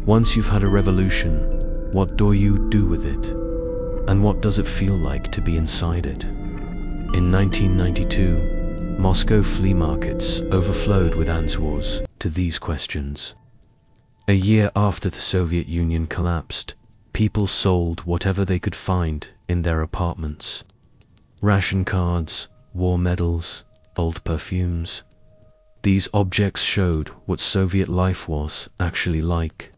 Once you've had a revolution, what do you do with it? And what does it feel like to be inside it? In 1992, Moscow flea markets overflowed with answers to these questions. A year after the Soviet Union collapsed, people sold whatever they could find in their apartments. Ration cards, war medals, old perfumes. These objects showed what Soviet life was actually like,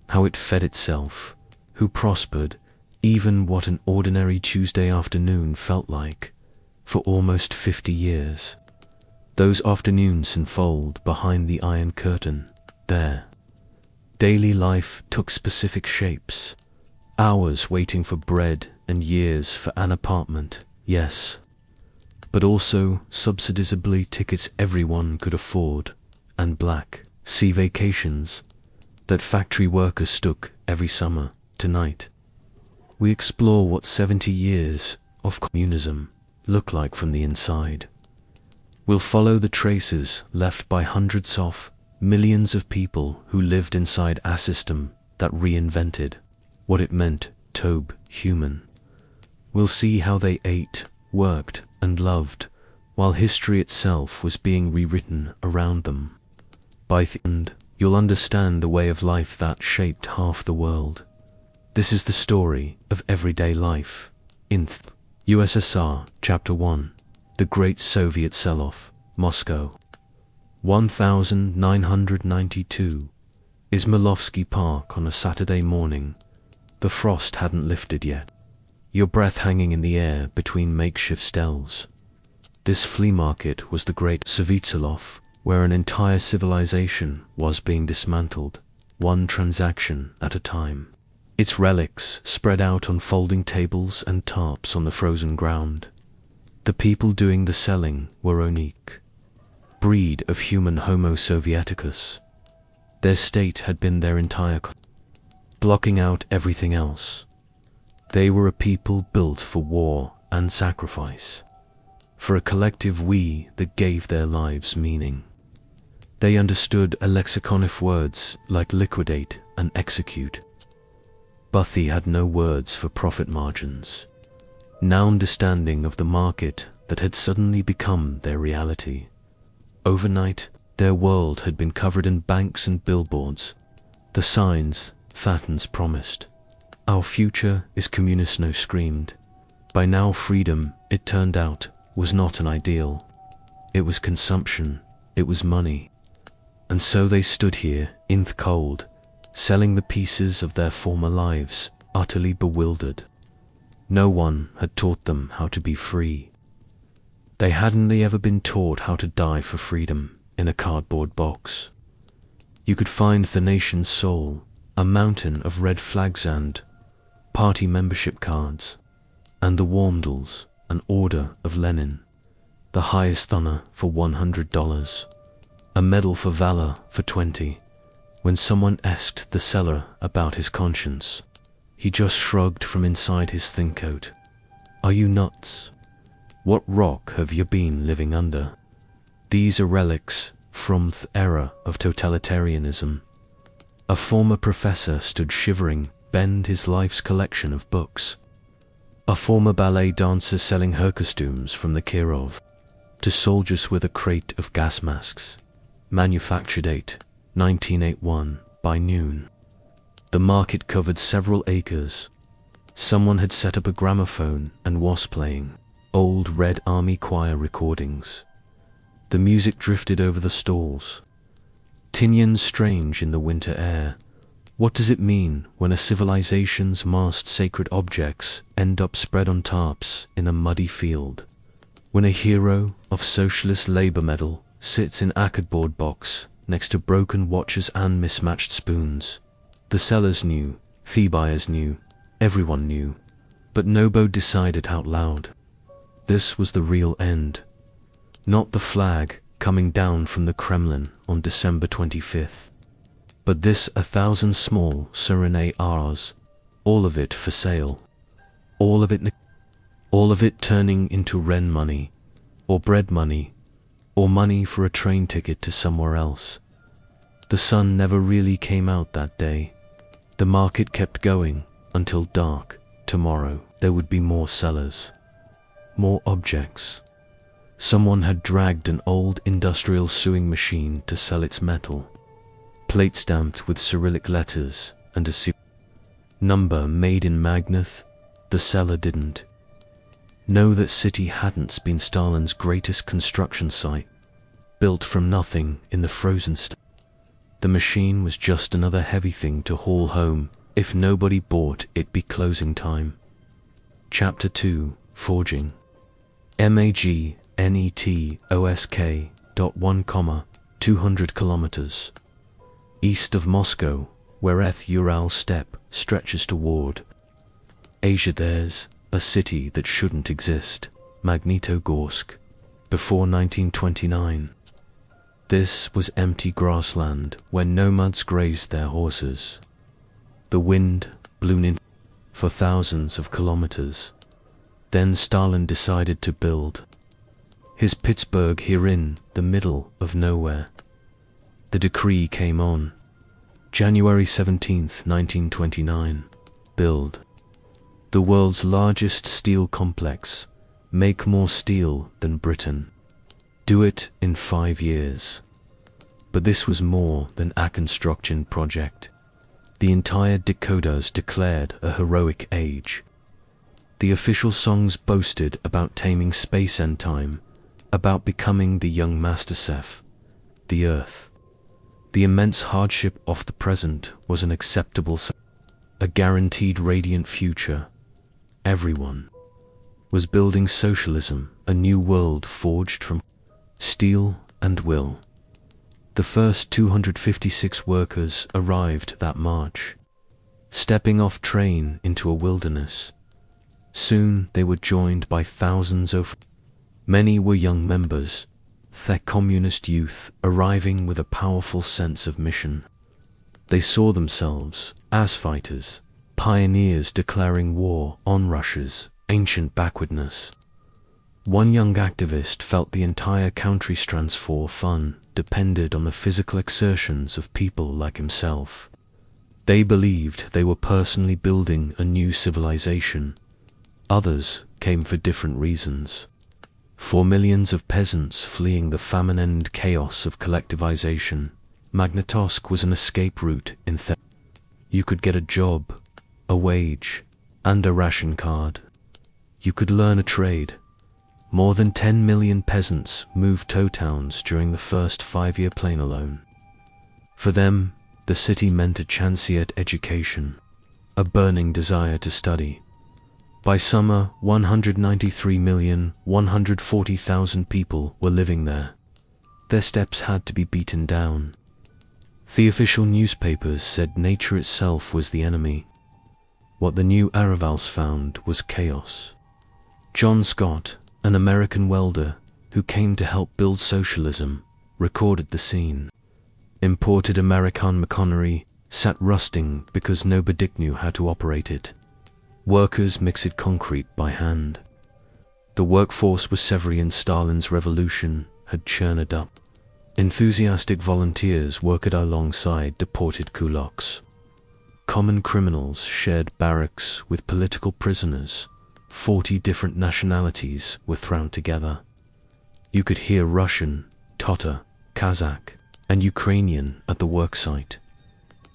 how it fed itself, who prospered, even what an ordinary Tuesday afternoon felt like, for almost 50 years. Those afternoons unfold behind the Iron Curtain, there. Daily life took specific shapes. Hours waiting for bread and years for an apartment, yes. But also subsidizably tickets everyone could afford, and black sea vacations that factory workers took every summer. Tonight, we explore what 70 years of communism look like from the inside. We'll follow the traces left by hundreds of millions of people who lived inside a system that reinvented what it meant to be human. We'll see how they ate, worked, and loved, while history itself was being rewritten around them. By the end, you'll understand a way of life that shaped half the world. This is the story of everyday life in USSR, Chapter 1, The Great Soviet Sell-Off, Moscow. 1992, Izmailovsky Park on a Saturday morning. The frost hadn't lifted yet. Your breath hanging in the air between makeshift stalls. This flea market was the Great Soviet Sell-Off, where an entire civilization was being dismantled, one transaction at a time. Its relics spread out on folding tables and tarps on the frozen ground. The people doing the selling were unique, breed of human Homo Sovieticus. Their state had been their entire blocking out everything else. They were a people built for war and sacrifice, for a collective we that gave their lives meaning. They understood a lexicon of words like liquidate and execute. But they had no words for profit margins, no understanding of the market that had suddenly become their reality. Overnight, their world had been covered in banks and billboards. The signs Fatens promised. Our future is communist, no screamed. By now freedom, it turned out, was not an ideal. It was consumption, it was money. And so they stood here, in the cold, selling the pieces of their former lives, utterly bewildered. No one had taught them how to be free. They hadn't ever been taught how to die for freedom in a cardboard box. You could find the nation's soul, a mountain of red flags and party membership cards, and the Warmdals, an order of Lenin, the highest honor for $100, a medal for valor for 20. When someone asked the seller about his conscience, he just shrugged from inside his thin coat. Are you nuts? What rock have you been living under? These are relics from the era of totalitarianism. A former professor stood shivering, bend his life's collection of books. A former ballet dancer selling her costumes from the Kirov to soldiers with a crate of gas masks. Manufacture date 1981 by noon. The market covered several acres. Someone had set up a gramophone and was playing old Red Army choir recordings. The music drifted over the stalls. Tinyan strange in the winter air. What does it mean when a civilization's masked sacred objects end up spread on tarps in a muddy field? When a hero of socialist labor medal sits in a cardboard box next to broken watches and mismatched spoons. The sellers knew, the buyers knew, everyone knew, but nobody decided out loud. This was the real end. Not the flag coming down from the Kremlin on December 25th, but this 1,000 small Serenade Rs, all of it for sale, all of it turning into rent money, or bread money, or money for a train ticket to somewhere else. The sun never really came out that day. The market kept going until dark. Tomorrow there would be more sellers, more objects. Someone had dragged an old industrial sewing machine to sell its metal, plate stamped with Cyrillic letters and a number made in Magnith. The seller didn't know that city hadn't been Stalin's greatest construction site, built from nothing in the frozen steppe. The machine was just another heavy thing to haul home. If nobody bought it, be closing time. Chapter 2, Forging. Magnetogosk. 200 kilometers east of Moscow, where the Ural steppe stretches toward Asia. There's a city that shouldn't exist, Magnitogorsk, before 1929. This was empty grassland where nomads grazed their horses. The wind blew in for thousands of kilometers. Then Stalin decided to build his Pittsburgh here in the middle of nowhere. The decree came on January 17, 1929. Build the world's largest steel complex. Make more steel than Britain. Do it in 5 years. But this was more than a construction project. The entire decoders declared a heroic age. The official songs boasted about taming space and time, about becoming the young master chef. The earth, the immense hardship of the present was an acceptable, a guaranteed radiant future. Everyone was building socialism, a new world forged from steel and will. The first 256 workers arrived that March, stepping off train into a wilderness. Soon they were joined by thousands of, many were young members, the communist youth arriving with a powerful sense of mission. They saw themselves as fighters, pioneers declaring war on Russia's ancient backwardness. One young activist felt the entire country's transfer fun depended on the physical exertions of people like himself. They believed they were personally building a new civilization. Others came for different reasons. For millions of peasants fleeing the famine and chaos of collectivization, Magnitogorsk was an escape route in You could get a job, a wage, and a ration card. You could learn a trade. More than 10 million peasants moved to towns during the first 5-year plan alone. For them, the city meant a chance at education, a burning desire to study. By summer, 193,140,000 people were living there. Their steps had to be beaten down. The official newspapers said nature itself was the enemy. What the new arrivals found was chaos. John Scott, an American welder who came to help build socialism, recorded the scene. Imported American machinery sat rusting because nobody knew how to operate it. Workers mixed concrete by hand. The workforce was Severian. Stalin's revolution had churned up. Enthusiastic volunteers worked alongside deported kulaks. Common criminals shared barracks with political prisoners. 40 different nationalities were thrown together. You could hear Russian, Tatar, Kazakh, and Ukrainian at the worksite.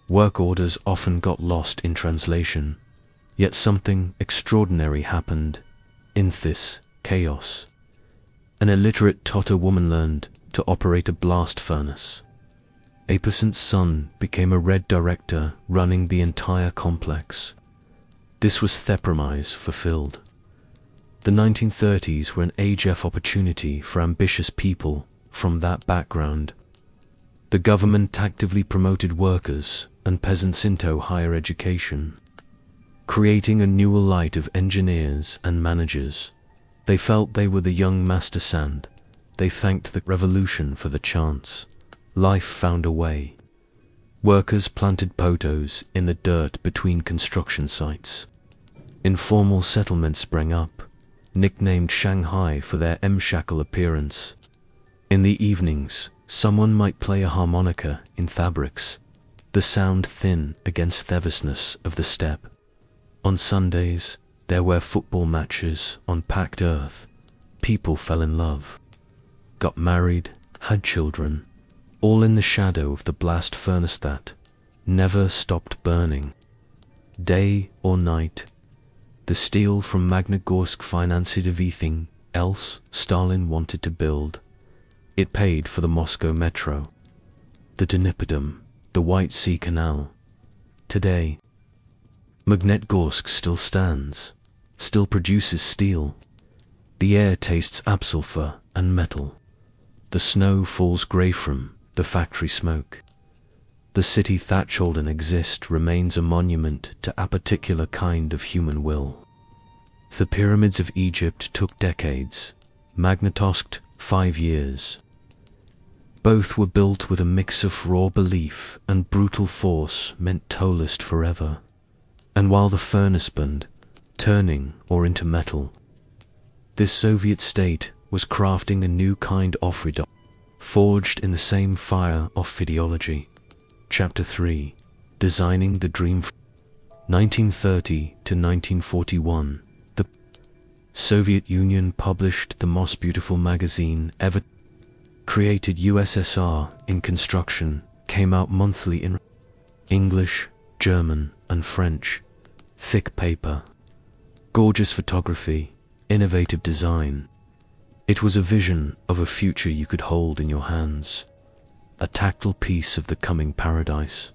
Work orders often got lost in translation, yet something extraordinary happened in this chaos. An illiterate Tatar woman learned to operate a blast furnace. A peasant's son became a red director running the entire complex. This was the promise fulfilled. The 1930s were an age of opportunity for ambitious people from that background. The government actively promoted workers and peasants into higher education, creating a new elite of engineers and managers. They felt they were the young master sand. They thanked the revolution for the chance. Life found a way. Workers planted potos in the dirt between construction sites. Informal settlements sprang up, nicknamed Shanghai for their shackle appearance. In the evenings, someone might play a harmonica in fabrics. the sound thin against the vastness of the steppe. On Sundays, there were football matches on packed earth. People fell in love, got married, had children, all in the shadow of the blast furnace that never stopped burning. Day or night, the steel from Magnitogorsk financed everything else Stalin wanted to build. It paid for the Moscow metro, the Dniprodom, the White Sea Canal. Today, Magnitogorsk still stands, still produces steel. The air tastes sulfur and metal. The snow falls grey from the factory smoke. The city that shouldn't exist remains a monument to a particular kind of human will. The pyramids of Egypt took decades, Magnitogorsk 5 years. Both were built with a mix of raw belief and brutal force meant to last forever. And while the furnace burned, turning ore into metal, this Soviet state was crafting a new kind of freedom, forged in the same fire of ideology. Chapter 3. Designing the Dream. 1930 to 1941. The Soviet Union published the most beautiful magazine ever created. USSR in construction came out monthly in English, German, and French. Thick paper, gorgeous photography, innovative design. It was a vision of a future you could hold in your hands, a tactile piece of the coming paradise.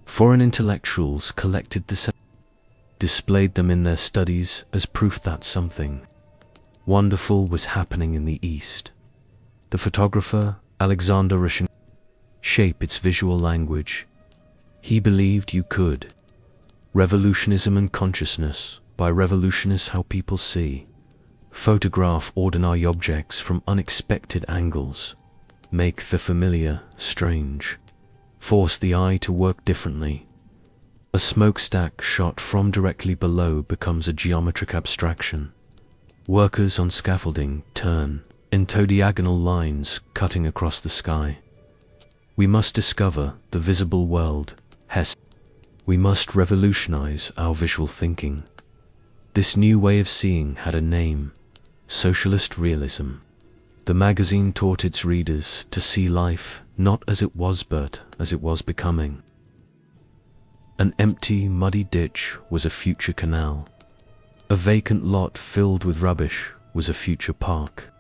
Foreign intellectuals collected the displayed them in their studies as proof that something wonderful was happening in the East. The photographer, Alexander Rushin, shaped its visual language. He believed you could revolutionism and consciousness by revolutionize how people see, photograph ordinary objects from unexpected angles, make the familiar strange, force the eye to work differently. A smokestack shot from directly below becomes a geometric abstraction. Workers on scaffolding turn into diagonal lines cutting across the sky. We must discover the visible world, Hess. We must revolutionize our visual thinking. This new way of seeing had a name: socialist realism. The magazine taught its readers to see life not as it was but as it was becoming. An empty, muddy ditch was a future canal. A vacant lot filled with rubbish was a future park.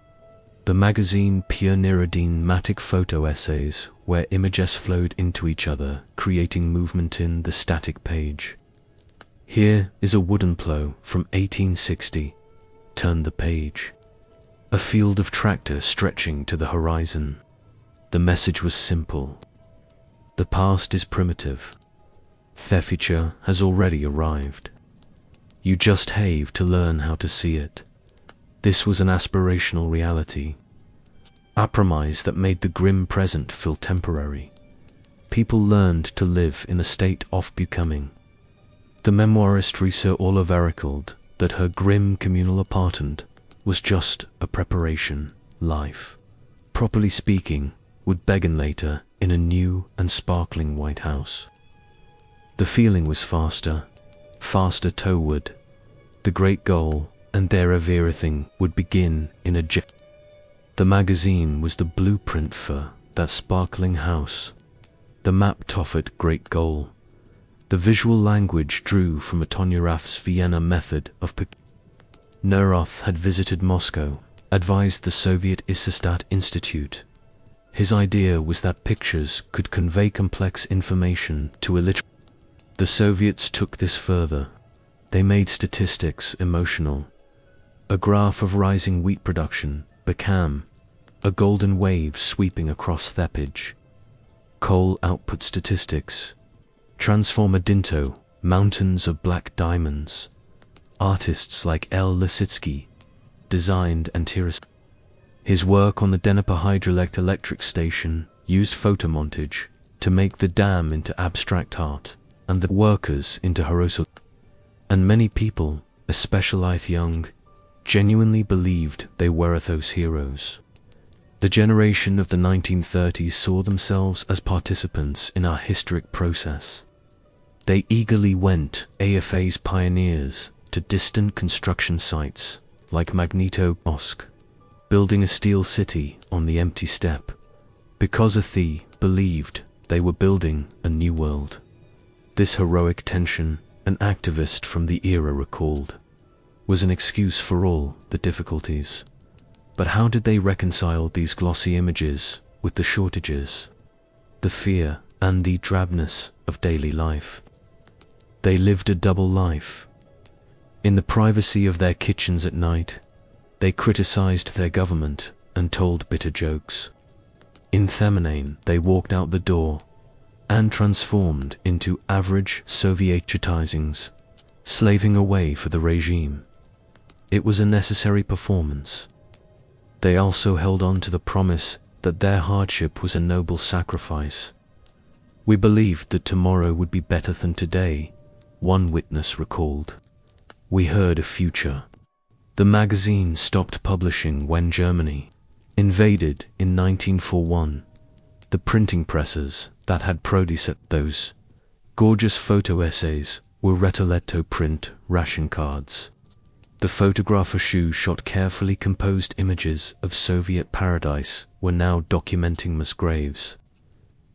The magazine pioneered matic photo essays where images flowed into each other, creating movement in the static page. Here is a wooden plow from 1860. Turn the page. A field of tractor stretching to the horizon. The message was simple. The past is primitive. The future has already arrived. You just have to learn how to see it. This was an aspirational reality, a promise that made the grim present feel temporary. People learned to live in a state of becoming. The memoirist Risa Oliver recalled that her grim communal apartment was just a preparation. Life, properly speaking, would begin later in a new and sparkling White House. The feeling was faster toward the great goal, and there everything would begin in a jet. The magazine was the blueprint for that sparkling house, the map toward great goal. The visual language drew from Antonia Rath's Vienna method of picture. Neurath had visited Moscow, advised the Soviet USSR Institute. His idea was that pictures could convey complex information to illiterate. The Soviets took this further. They made statistics emotional. A graph of rising wheat production became a golden wave sweeping across the page. Coal output statistics transformed into mountains of black diamonds. Artists like L. Lisitsky designed Antiris. His work on the Dnieper hydroelectric station used photomontage to make the dam into abstract art and the workers into heroes. And many people, especially young, genuinely believed they were those heroes. The generation of the 1930s saw themselves as participants in our historic process. They eagerly went, AFA's pioneers, to distant construction sites like Magnitogorsk, building a steel city on the empty steppe, because they believed they were building a new world. This heroic tension, an activist from the era recalled, was an excuse for all the difficulties. But how did they reconcile these glossy images with the shortages, the fear, and the drabness of daily life? They lived a double life. In the privacy of their kitchens at night, they criticized their government and told bitter jokes. In feminine, they walked out the door and transformed into average Sovietizings, slaving away for the regime. It was a necessary performance. They also held on to the promise that their hardship was a noble sacrifice. We believed that tomorrow would be better than today, one witness recalled. We heard a future. The magazine stopped publishing when Germany invaded in 1941. The printing presses that had produced those gorgeous photo essays were Retoletto print ration cards. The photographer who shot carefully composed images of Soviet paradise were now documenting mass graves.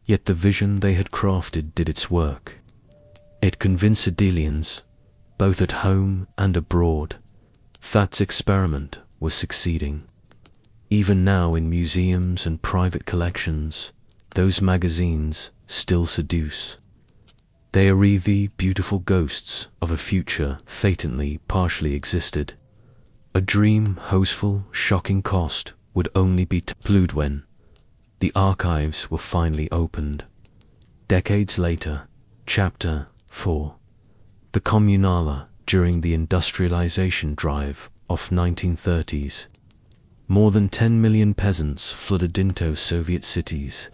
Yet the vision they had crafted did its work. It convinced civilians, both at home and abroad, that experiment was succeeding. Even now in museums and private collections, those magazines still seduce. They are the beautiful ghosts of a future fatally partially existed. A dream whose full, shocking cost would only be told when the archives were finally opened. Decades later, Chapter 4. The Kommunalka during the industrialization drive of 1930s. More than 10 million peasants flooded into Soviet cities.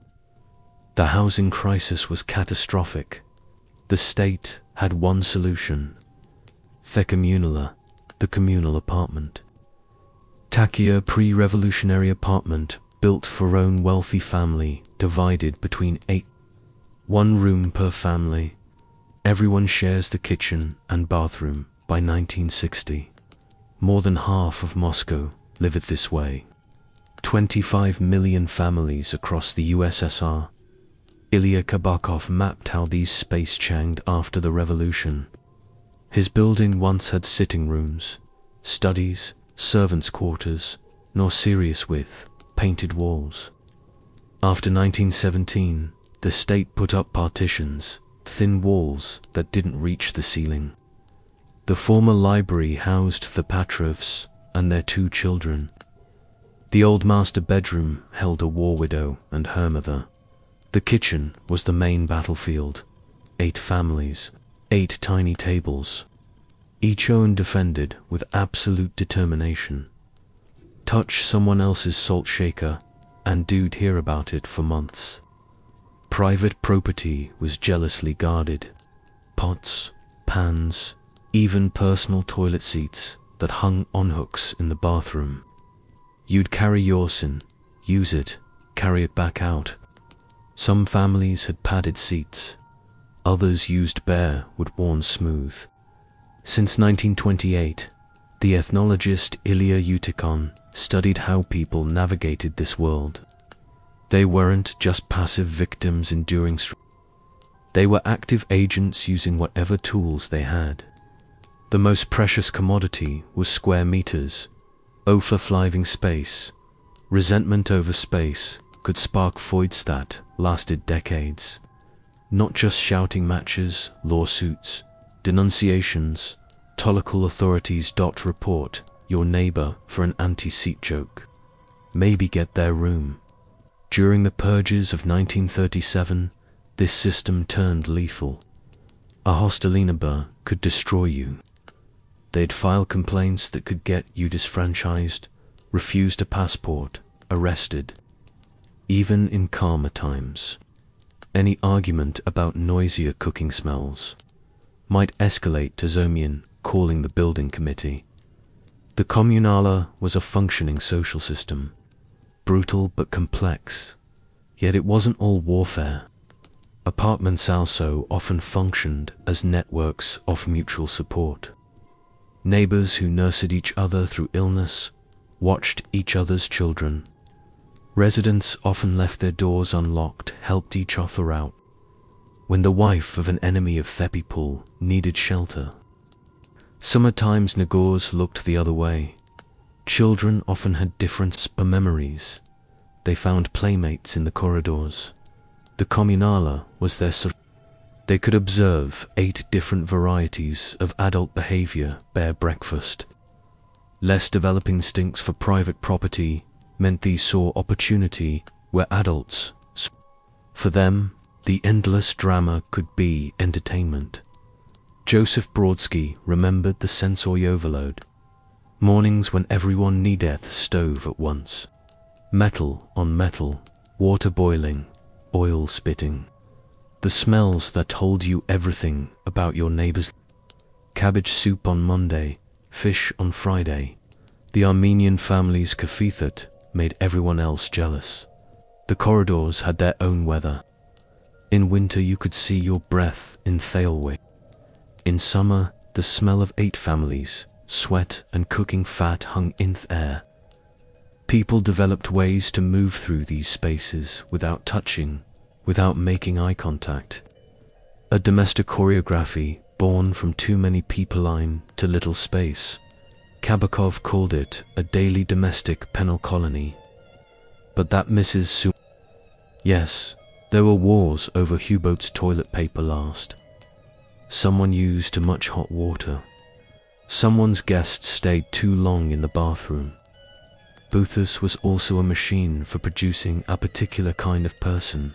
The housing crisis was catastrophic. The state had one solution: the kommunalka, the communal apartment. Takia pre-revolutionary apartment built for own wealthy family, divided between 8. One room per family. Everyone shares the kitchen and bathroom. By 1960, more than half of Moscow lived this way. 25 million families across the USSR. Ilya Kabakov mapped how these spaces changed after the revolution. His building once had sitting rooms, studies, servants' quarters, nor serious with painted walls. After 1917, the state put up partitions, thin walls that didn't reach the ceiling. The former library housed the Petrovs and their 2 children. The old master bedroom held a war widow and her mother. The kitchen was the main battlefield. 8 families, 8 tiny tables, each owned defended with absolute determination. Touch someone else's salt shaker, and dude hear about it for months. Private property was jealously guarded. Pots, pans, even personal toilet seats that hung on hooks in the bathroom. You'd carry yours in, use it, carry it back out. Some families had padded seats. Others used bare wood worn smooth. Since 1928, the ethnologist Ilya Utikon studied how people navigated this world. They weren't just passive victims enduring struggle. They were active agents using whatever tools they had. The most precious commodity was square meters, overflowing space. Resentment over space could spark fights that lasted decades. Not just shouting matches, lawsuits, denunciations. Local authorities report your neighbor for an anti-seat joke. Maybe get their room. During the purges of 1937, this system turned lethal. A hostile neighbor could destroy you. They'd file complaints that could get you disfranchised, refused a passport, arrested. Even in calmer times, any argument about noisier cooking smells might escalate to Zomian calling the building committee. The kommunalka was a functioning social system. brutal but complex. Yet it wasn't all warfare. Apartments also often functioned as networks of mutual support. Neighbors who nursed each other through illness, watched each other's children. Residents often left their doors unlocked, helped each other out. When the wife of an enemy of Thepipol needed shelter. Sometimes Nagors looked the other way. Children often had different memories. They found playmates in the corridors. The kommunala was their They could observe 8 different varieties of adult behavior bear breakfast. Less developed instincts for private property meant these saw opportunity where adults. For them, the endless drama could be entertainment. Joseph Brodsky remembered the sensory overload. Mornings when everyone needed the stove at once. Metal on metal, water boiling, oil spitting. The smells that told you everything about your neighbors. Cabbage soup on Monday, fish on Friday. The Armenian family's kafethat made everyone else jealous. The corridors had their own weather. In winter you could see your breath in Thaleway. In summer, the smell of 8 families, sweat and cooking fat hung in the air. People developed ways to move through these spaces without touching, without making eye contact. A domestic choreography born from too many people line to little space. Kabakov called it a daily domestic penal colony. But that misses soon. Yes, there were wars over Hubert's toilet paper last. Someone used too much hot water. Someone's guests stayed too long in the bathroom. Boothus was also a machine for producing a particular kind of person.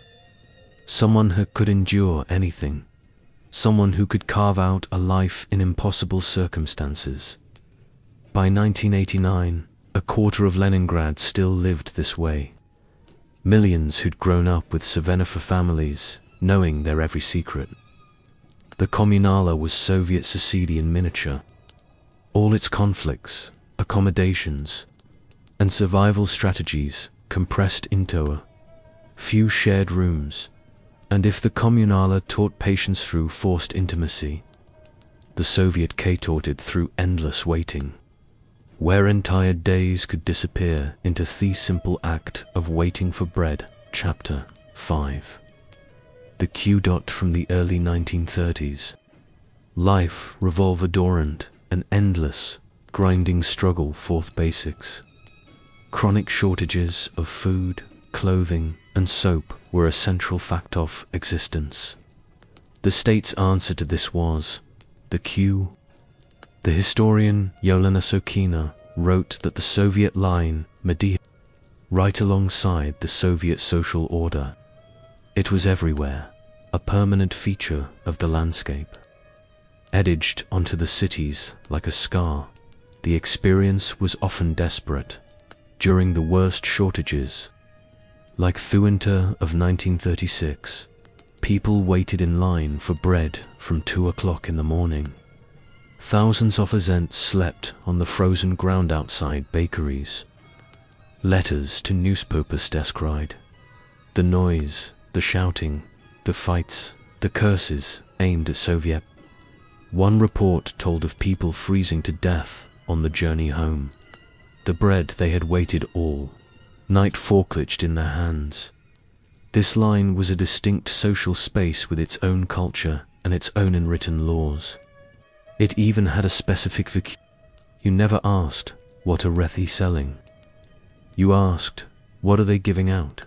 Someone who could endure anything. Someone who could carve out a life in impossible circumstances. By 1989, a quarter of Leningrad still lived this way. Millions who'd grown up with Savenova families, knowing their every secret. The kommunala was Soviet society in miniature. All its conflicts, accommodations, and survival strategies compressed into a few shared rooms. And if the kommunala taught patience through forced intimacy, the Soviet K taught it through endless waiting, where entire days could disappear into the simple act of waiting for bread. Chapter 5. The Q. From the early 1930s. Life revolved around an endless, grinding struggle for the basics. Chronic shortages of food, clothing, and soap were a central fact of existence. The state's answer to this was the Q. The historian Yelena Sokina wrote that the Soviet line Medieval right alongside the Soviet social order. It was everywhere, a permanent feature of the landscape. Edged onto the cities like a scar, the experience was often desperate. During the worst shortages, like the winter of 1936, people waited in line for bread from 2 o'clock in the morning. Thousands of peasants slept on the frozen ground outside bakeries. Letters to newspapers described the noise, the shouting, the fights, the curses aimed at Soviet. One report told of people freezing to death on the journey home. The bread they had waited all night forklichted in their hands. This line was a distinct social space with its own culture and its own unwritten laws. It even had a specific vocabulary. You never asked, what are Rethi selling? You asked, what are they giving out?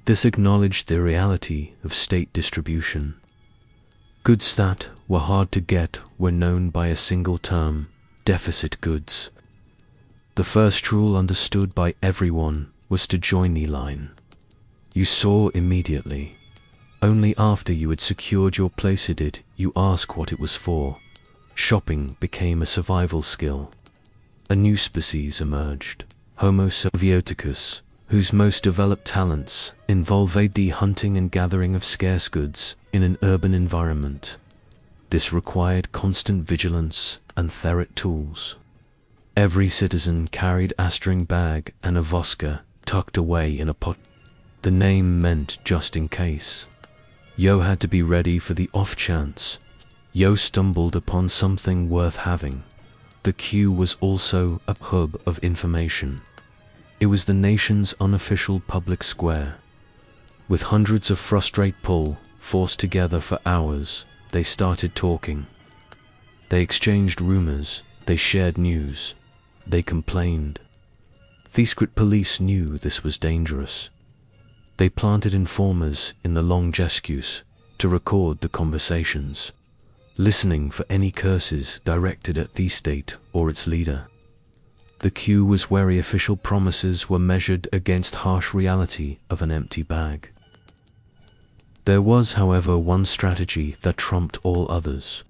This acknowledged the reality of state distribution. Goods that were hard to get were known by a single term, deficit goods. The first rule understood by everyone was to join the line. You saw immediately. Only after you had secured your place did you ask what it was for. Shopping became a survival skill. A new species emerged, Homo sovieticus, whose most developed talents involved the hunting and gathering of scarce goods in an urban environment. This required constant vigilance and ferret tools. Every citizen carried a string bag and a vodka tucked away in a pot. The name meant just in case. Yo had to be ready for the off chance. Yo stumbled upon something worth having. The Q was also a hub of information. It was the nation's unofficial public square. With hundreds of frustrate pull, forced together for hours, they started talking. They exchanged rumors, they shared news, they complained. The secret police knew this was dangerous. They planted informers in the long jescus to record the conversations, listening for any curses directed at the state or its leader. The Q was where official promises were measured against harsh reality of an empty bag. There was, however, one strategy that trumped all others.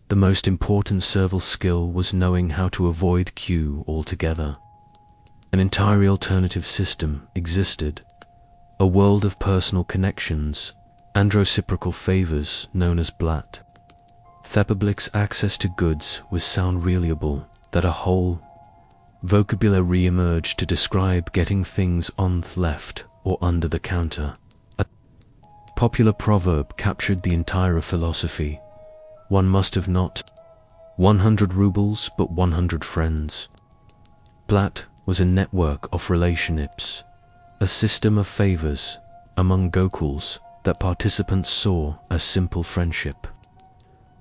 The most important servile skill was knowing how to avoid Q altogether. An entirely alternative system existed, a world of personal connections and reciprocal favors known as blat. The public's access to goods was sound reliable that a whole vocabulary emerged to describe getting things on the left or under the counter. A popular proverb captured the entire philosophy. One must have not 100 rubles but 100 friends. Blat was a network of relationships, a system of favors among gokuls that participants saw as simple friendship.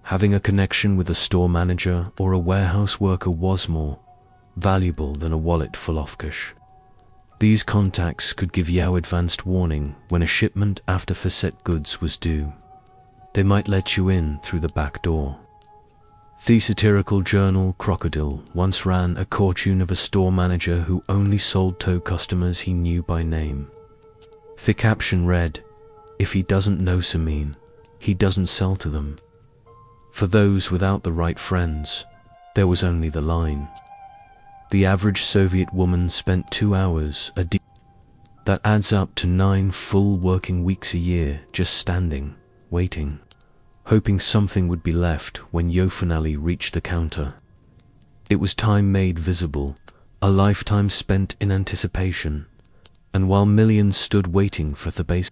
Having a connection with a store manager or a warehouse worker was more valuable than a wallet full of cash. These contacts could give you advanced warning when a shipment after facet goods was due. They might let you in through the back door. The satirical journal Crocodile once ran a cartoon of a store manager who only sold to customers he knew by name. The caption read, "If he doesn't know Samin, he doesn't sell to them." For those without the right friends, there was only the line. The average Soviet woman spent 2 hours a day. That adds up to 9 full working weeks a year just standing, waiting, hoping something would be left when yo finally reached the counter. It was time made visible, a lifetime spent in anticipation, and while millions stood waiting for the base,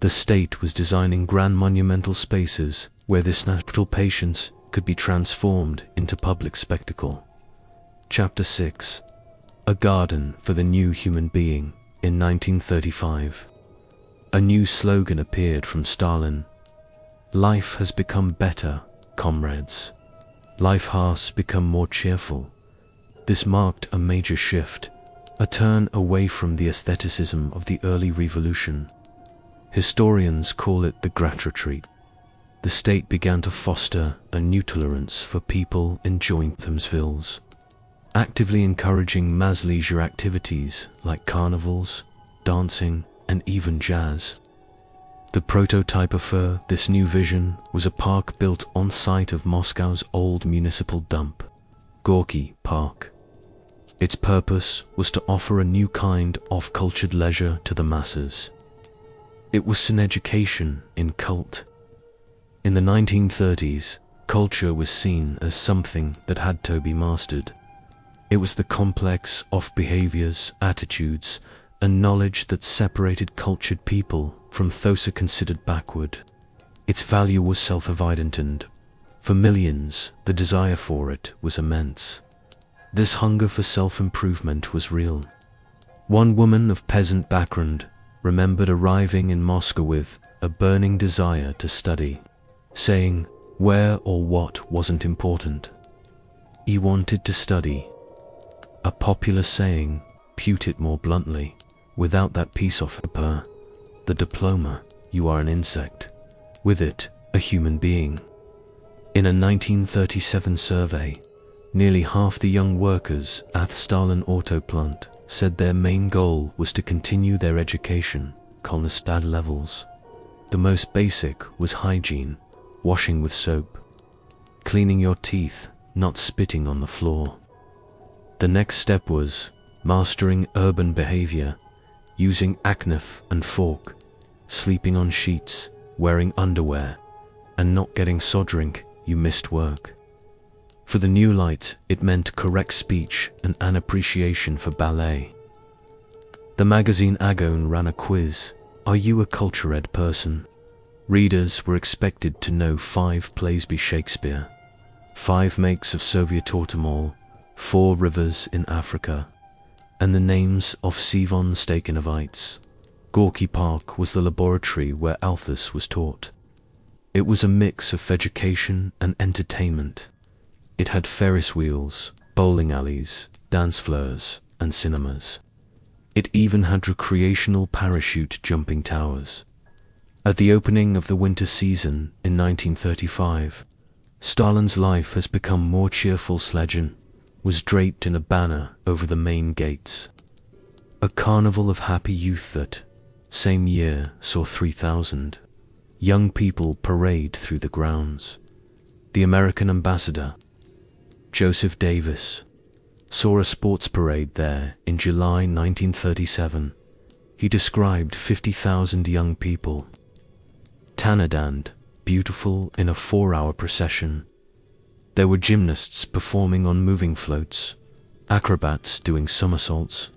the state was designing grand monumental spaces where this natural patience could be transformed into public spectacle. Chapter 6. A Garden for the New Human Being. In 1935, a new slogan appeared from Stalin. Life has become better, comrades. Life has become more cheerful. This marked a major shift, a turn away from the aestheticism of the early revolution. Historians call it the Great Retreat. The state began to foster a new tolerance for people enjoying themselves, actively encouraging mass leisure activities like carnivals, dancing, and even jazz. The prototype for this new vision was a park built on site of Moscow's old municipal dump, Gorky Park. Its purpose was to offer a new kind of cultured leisure to the masses. It was an education in cult. In the 1930s, culture was seen as something that had to be mastered. It was the complex of behaviors, attitudes, and knowledge that separated cultured people from those considered backward. Its value was self-evident, and for millions, the desire for it was immense. This hunger for self-improvement was real. One woman of peasant background remembered arriving in Moscow with a burning desire to study, saying where or what wasn't important. He wanted to study. A popular saying, put it more bluntly, without that piece of paper, the diploma, you are an insect. With it, a human being. In a 1937 survey, nearly half the young workers at the Stalin auto plant said their main goal was to continue their education, Kolnistad levels. The most basic was hygiene, washing with soap, cleaning your teeth, not spitting on the floor. The next step was mastering urban behavior, using a knife and fork, sleeping on sheets, wearing underwear, and not getting so drunk you missed work. For the new light, it meant correct speech and an appreciation for ballet. The magazine Agon ran a quiz. Are you a culture-ed person? Readers were expected to know 5 plays by Shakespeare, 5 makes of Soviet automobile, 4 rivers in Africa, and the names of Sivan Stakhanovites. Gorky Park was the laboratory where Althus was taught. It was a mix of education and entertainment. It had Ferris wheels, bowling alleys, dance floors, and cinemas. It even had recreational parachute jumping towers. At the opening of the winter season in 1935, Stalin's life has become more cheerful. Legend was draped in a banner over the main gates. A carnival of happy youth that same year saw 3,000 young people parade through the grounds. The American ambassador, Joseph Davis, saw a sports parade there in July 1937. He described 50,000 young people, Tanadand, beautiful in a 4-hour procession. There were gymnasts performing on moving floats, acrobats doing somersaults,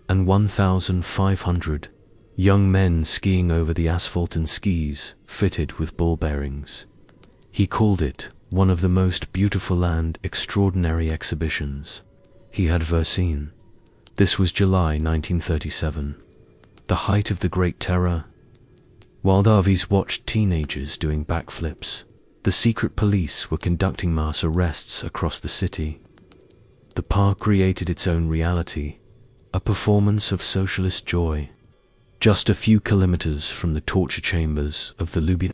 and 1,500 young men skiing over the asphalt in skis fitted with ball bearings. He called it one of the most beautiful and extraordinary exhibitions he had ever seen. This was July 1937, the height of the Great Terror. While Davies watched teenagers doing backflips, the secret police were conducting mass arrests across the city. The park created its own reality, a performance of socialist joy. Just a few kilometers from the torture chambers of the Lubyan,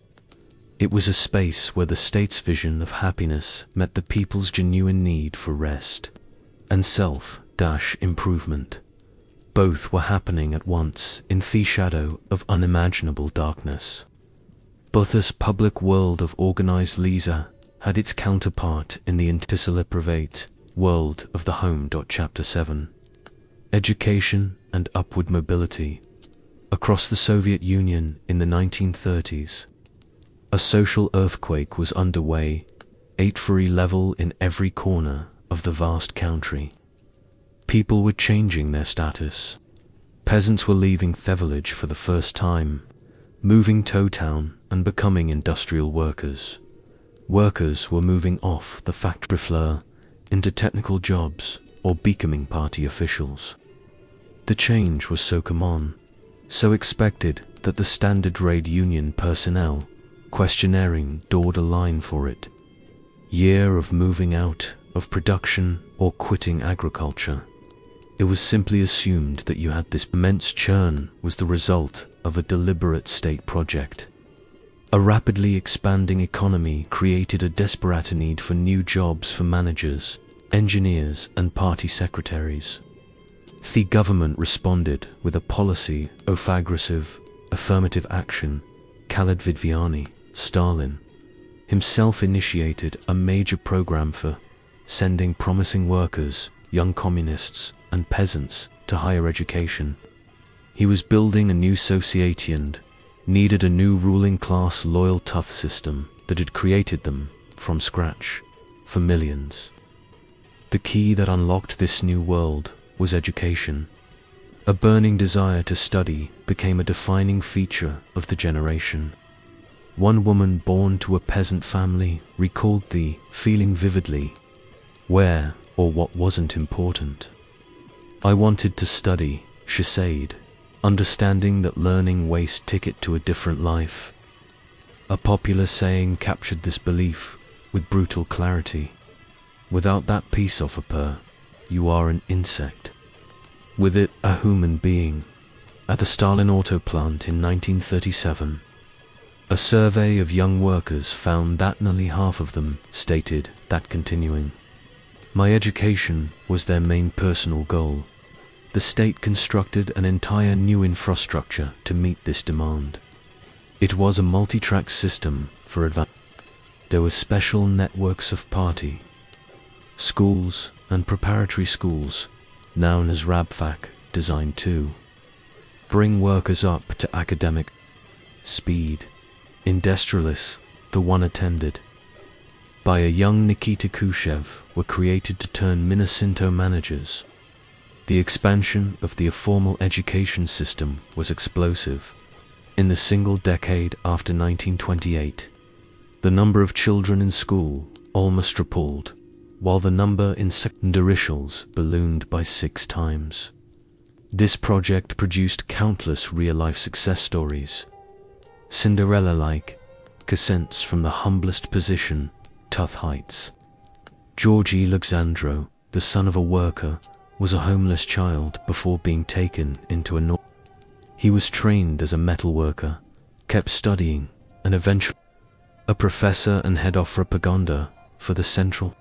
it was a space where the state's vision of happiness met the people's genuine need for rest and self-improvement. Both were happening at once in the shadow of unimaginable darkness. Botha's public world of organized leisure had its counterpart in the anticipatory world of the home. Chapter 7. Education and upward mobility. Across the Soviet Union in the 1930s, a social earthquake was underway, 8-4 level in every corner of the vast country. People were changing their status. Peasants were leaving their village for the first time, moving to town and becoming industrial workers. Workers were moving off the factory floor into technical jobs or becoming party officials. The change was so common, so expected that the standard trade union personnel questionnaire drawed a line for it. Year of moving out of production or quitting agriculture. It was simply assumed that you had this immense churn was the result of a deliberate state project. A rapidly expanding economy created a desperate need for new jobs for managers, engineers, and party secretaries. The government responded with a policy of aggressive, affirmative action. Khalid Vidviani, Stalin, himself initiated a major program for sending promising workers, young communists, and peasants to higher education. He was building a new society and needed a new ruling class loyal tough system that had created them from scratch for millions. The key that unlocked this new world was education. A burning desire to study became a defining feature of the generation. One woman born to a peasant family recalled the feeling vividly, where or what wasn't important. I wanted to study, she said, understanding that learning was ticket to a different life. A popular saying captured this belief with brutal clarity. Without that piece of a paper, you are an insect. With it, a human being. At the Stalin auto plant in 1937, a survey of young workers found that nearly half of them stated that continuing. My education was their main personal goal. The state constructed an entire new infrastructure to meet this demand. It was a multi-track system for advance. There were special networks of party schools and preparatory schools, known as Rabfak, designed to bring workers up to academic speed. Industrialists, the one attended by a young Nikita Khrushchev, were created to turn Minasinto managers. The expansion of the formal education system was explosive. In the single decade after 1928, the number of children in school almost tripled, while the number in secondary schools ballooned by 6 times. This project produced countless real-life success stories, Cinderella-like ascents from the humblest position, tough heights. Georgi Alexandro, the son of a worker, was a homeless child before being taken into a He was trained as a metal worker, kept studying, and eventually a professor and head of propaganda for the Central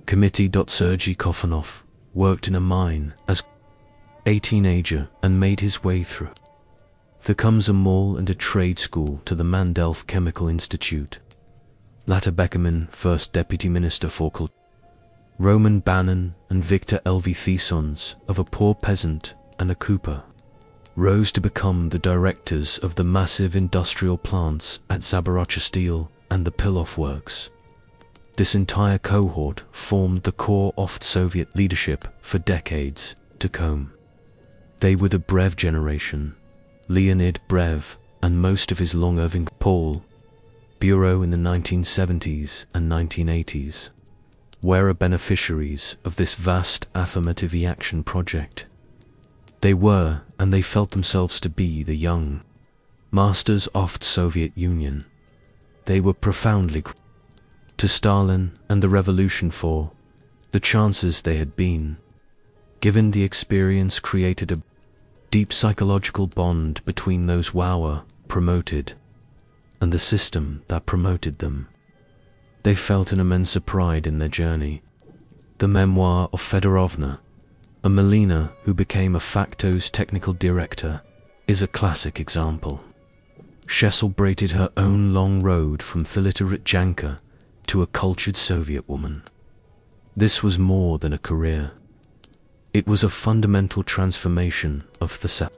Committee. Sergei Kofanov worked in a mine as a teenager and made his way through the Komsomol and a trade school to the Mandelf Chemical Institute. Later Beckerman, first deputy minister for culture. Roman Bannon and Victor Thesons, of a poor peasant and a cooper, rose to become the directors of the massive industrial plants at Zaporozhye Steel and the Pilov Works. This entire cohort formed the core of Soviet leadership for decades to come. They were the Brev generation, Leonid Brev and most of his long-serving Paul Bureau in the 1970s and 1980s were beneficiaries of this vast affirmative action project. They were, and they felt themselves to be, the young masters of the Soviet Union. They were profoundly to Stalin and the revolution for the chances they had been given. The experience created a deep psychological bond between those who were promoted and the system that promoted them. They felt an immense pride in their journey. The memoir of Fedorovna, a Melina who became a Facto's technical director, is a classic example. She celebrated her own long road from Filiteritjanka to a cultured Soviet woman. This was more than a career. It was a fundamental transformation of the self.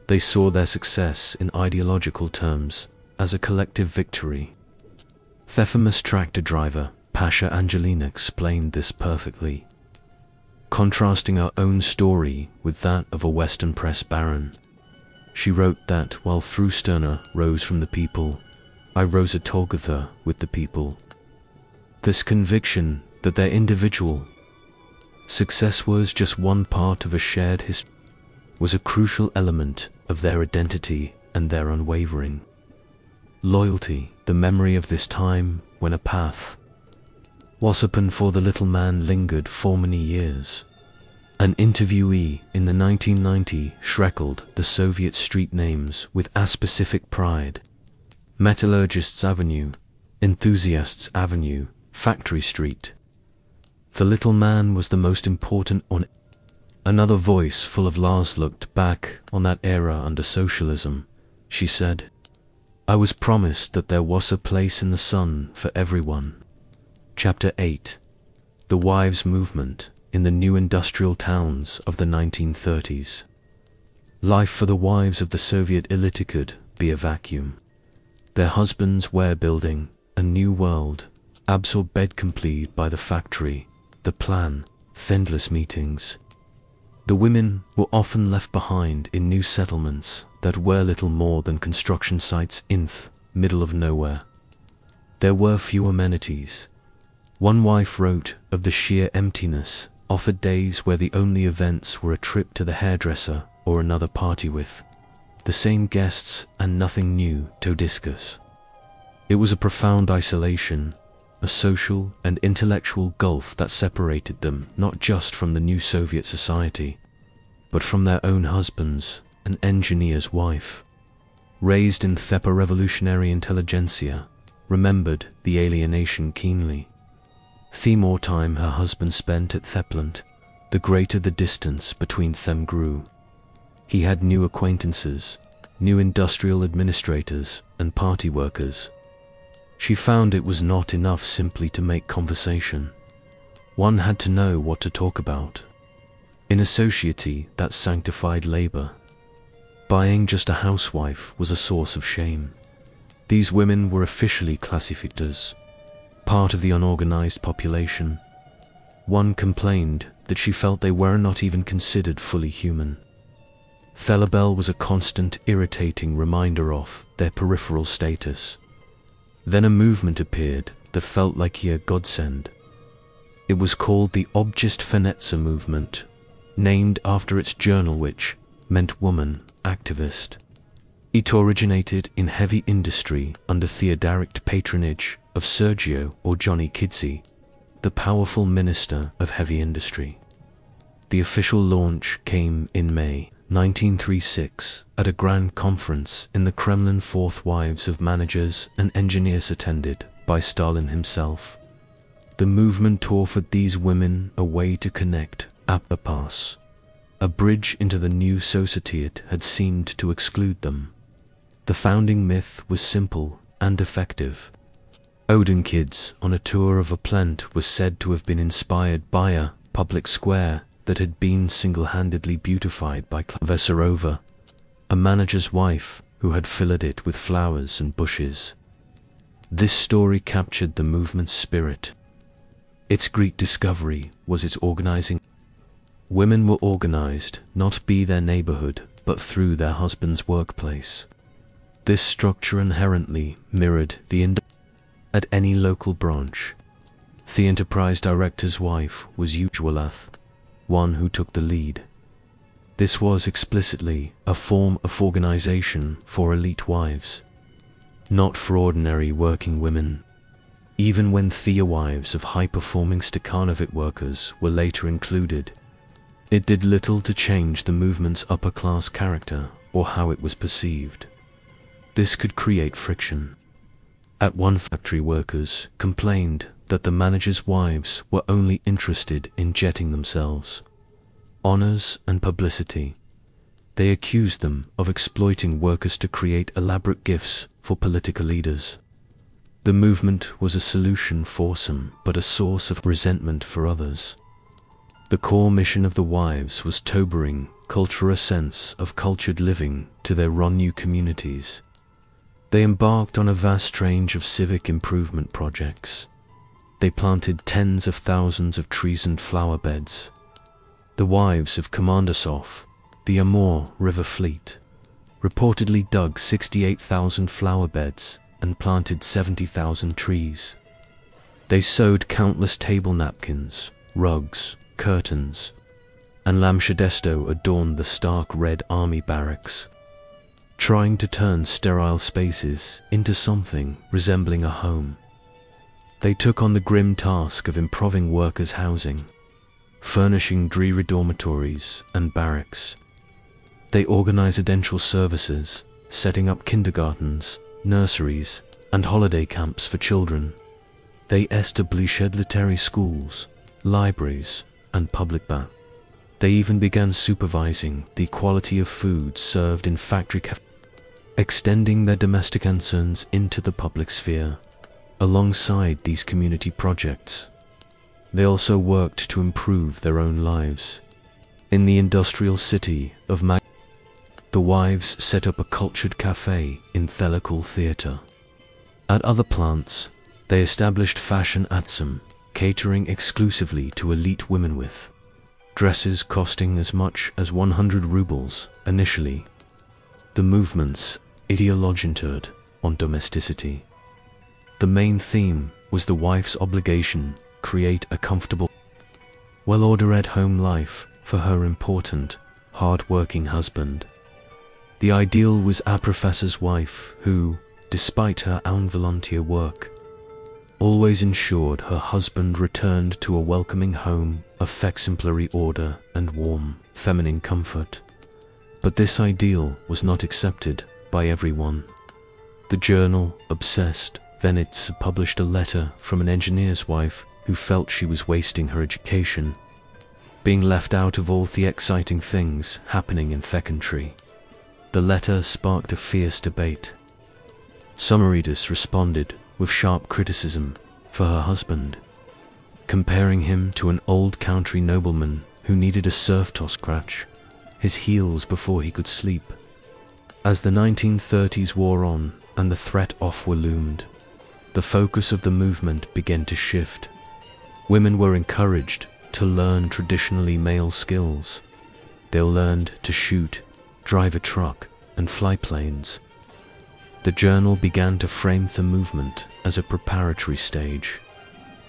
They saw their success in ideological terms as a collective victory. The famous tractor driver, Pasha Angelina, explained this perfectly, contrasting our own story with that of a Western press baron. She wrote that while Frusterna rose from the people, I rose together with the people. This conviction that their individual success was just one part of a shared history was a crucial element of their identity and their unwavering loyalty. The memory of this time when a path was open for the little man lingered for many years. An interviewee in the 1990 shreckled the Soviet street names with a specific pride: Metallurgists Avenue, Enthusiasts Avenue, Factory Street. The little man was the most important on it. Another voice full of Lars looked back on that era under socialism. She said, I was promised that there was a place in the sun for everyone. Chapter 8. The Wives' Movement in the New Industrial Towns of the 1930s. Life for the wives of the Soviet elite could be a vacuum. Their husbands were building a new world, absorbed completely by the factory, the plan, the endless meetings. The women were often left behind in new settlements that were little more than construction sites in the middle of nowhere. There were few amenities. One wife wrote of the sheer emptiness of the days where the only events were a trip to the hairdresser or another party with the same guests and nothing new to discuss. It was a profound isolation, a social and intellectual gulf that separated them not just from the new Soviet society, but from their own husbands, an engineer's wife. Raised in the revolutionary intelligentsia, remembered the alienation keenly. The more time her husband spent at Thepland, the greater the distance between them grew. He had new acquaintances, new industrial administrators and party workers. She found it was not enough simply to make conversation. One had to know what to talk about. In a society that sanctified labor, buying just a housewife was a source of shame. These women were officially classified as part of the unorganized population. One complained that she felt they were not even considered fully human. Felabel was a constant, irritating reminder of their peripheral status. Then a movement appeared that felt like a godsend. It was called the Objektvernetzung movement, named after its journal, which meant woman activist. It originated in heavy industry under the direct patronage of Sergio or Johnny Kidzi, the powerful minister of heavy industry. The official launch came in May 1936 at a grand conference in the Kremlin. Fourth wives of managers and engineers attended by Stalin himself. The movement offered these women a way to connect at the pass. A bridge into the new society it had seemed to exclude them. The founding myth was simple and effective. Odin kids on a tour of a plant was said to have been inspired by a public square that had been single-handedly beautified by Vesarova, a manager's wife who had filled it with flowers and bushes. This story captured the movement's spirit. Its great discovery was its organizing. Women were organized not by their neighborhood, but through their husband's workplace. This structure inherently mirrored the at any local branch. The enterprise director's wife was usually one who took the lead. This was explicitly a form of organization for elite wives, not for ordinary working women. Even when the wives of high-performing Stakhanovit workers were later included, it did little to change the movement's upper-class character or how it was perceived. This could create friction. At one factory, workers complained that the managers' wives were only interested in jetting themselves, honors and publicity. They accused them of exploiting workers to create elaborate gifts for political leaders. The movement was a solution for some, but a source of resentment for others. The core mission of the wives was to bring culture, a sense of cultured living, to their new communities. They embarked on a vast range of civic improvement projects. They planted tens of thousands of trees and flower beds. The wives of Komandasov, the Amur River Fleet, reportedly dug 68,000 flower beds and planted 70,000 trees. They sewed countless table napkins, rugs, curtains, and lampshadesto adorned the stark Red Army barracks, trying to turn sterile spaces into something resembling a home. They took on the grim task of improving workers' housing, furnishing dreary dormitories and barracks. They organized residential services, setting up kindergartens, nurseries, and holiday camps for children. They established military schools, libraries, and public baths. They even began supervising the quality of food served in factory cafes, extending their domestic concerns into the public sphere. Alongside these community projects, they also worked to improve their own lives. In the industrial city of Magnitogorsk, the wives set up a cultured cafe in the local theater. At other plants, they established fashion atsum, catering exclusively to elite women, with dresses costing as much as 100 rubles initially. The movement's ideology centered on domesticity. The main theme was the wife's obligation to create a comfortable, well-ordered home life for her important, hard-working husband. The ideal was a professor's wife who, despite her own volunteer work, always ensured her husband returned to a welcoming home of exemplary order and warm, feminine comfort. But this ideal was not accepted by everyone. The journal Obsessed Venets published a letter from an engineer's wife who felt she was wasting her education, being left out of all the exciting things happening in the country. The letter sparked a fierce debate. Some readers responded with sharp criticism for her husband, comparing him to an old country nobleman who needed a serf to scratch his heels before he could sleep. As the 1930s wore on and the threat of war loomed, the focus of the movement began to shift. Women were encouraged to learn traditionally male skills. They learned to shoot, drive a truck, and fly planes. The journal began to frame the movement as a preparatory stage,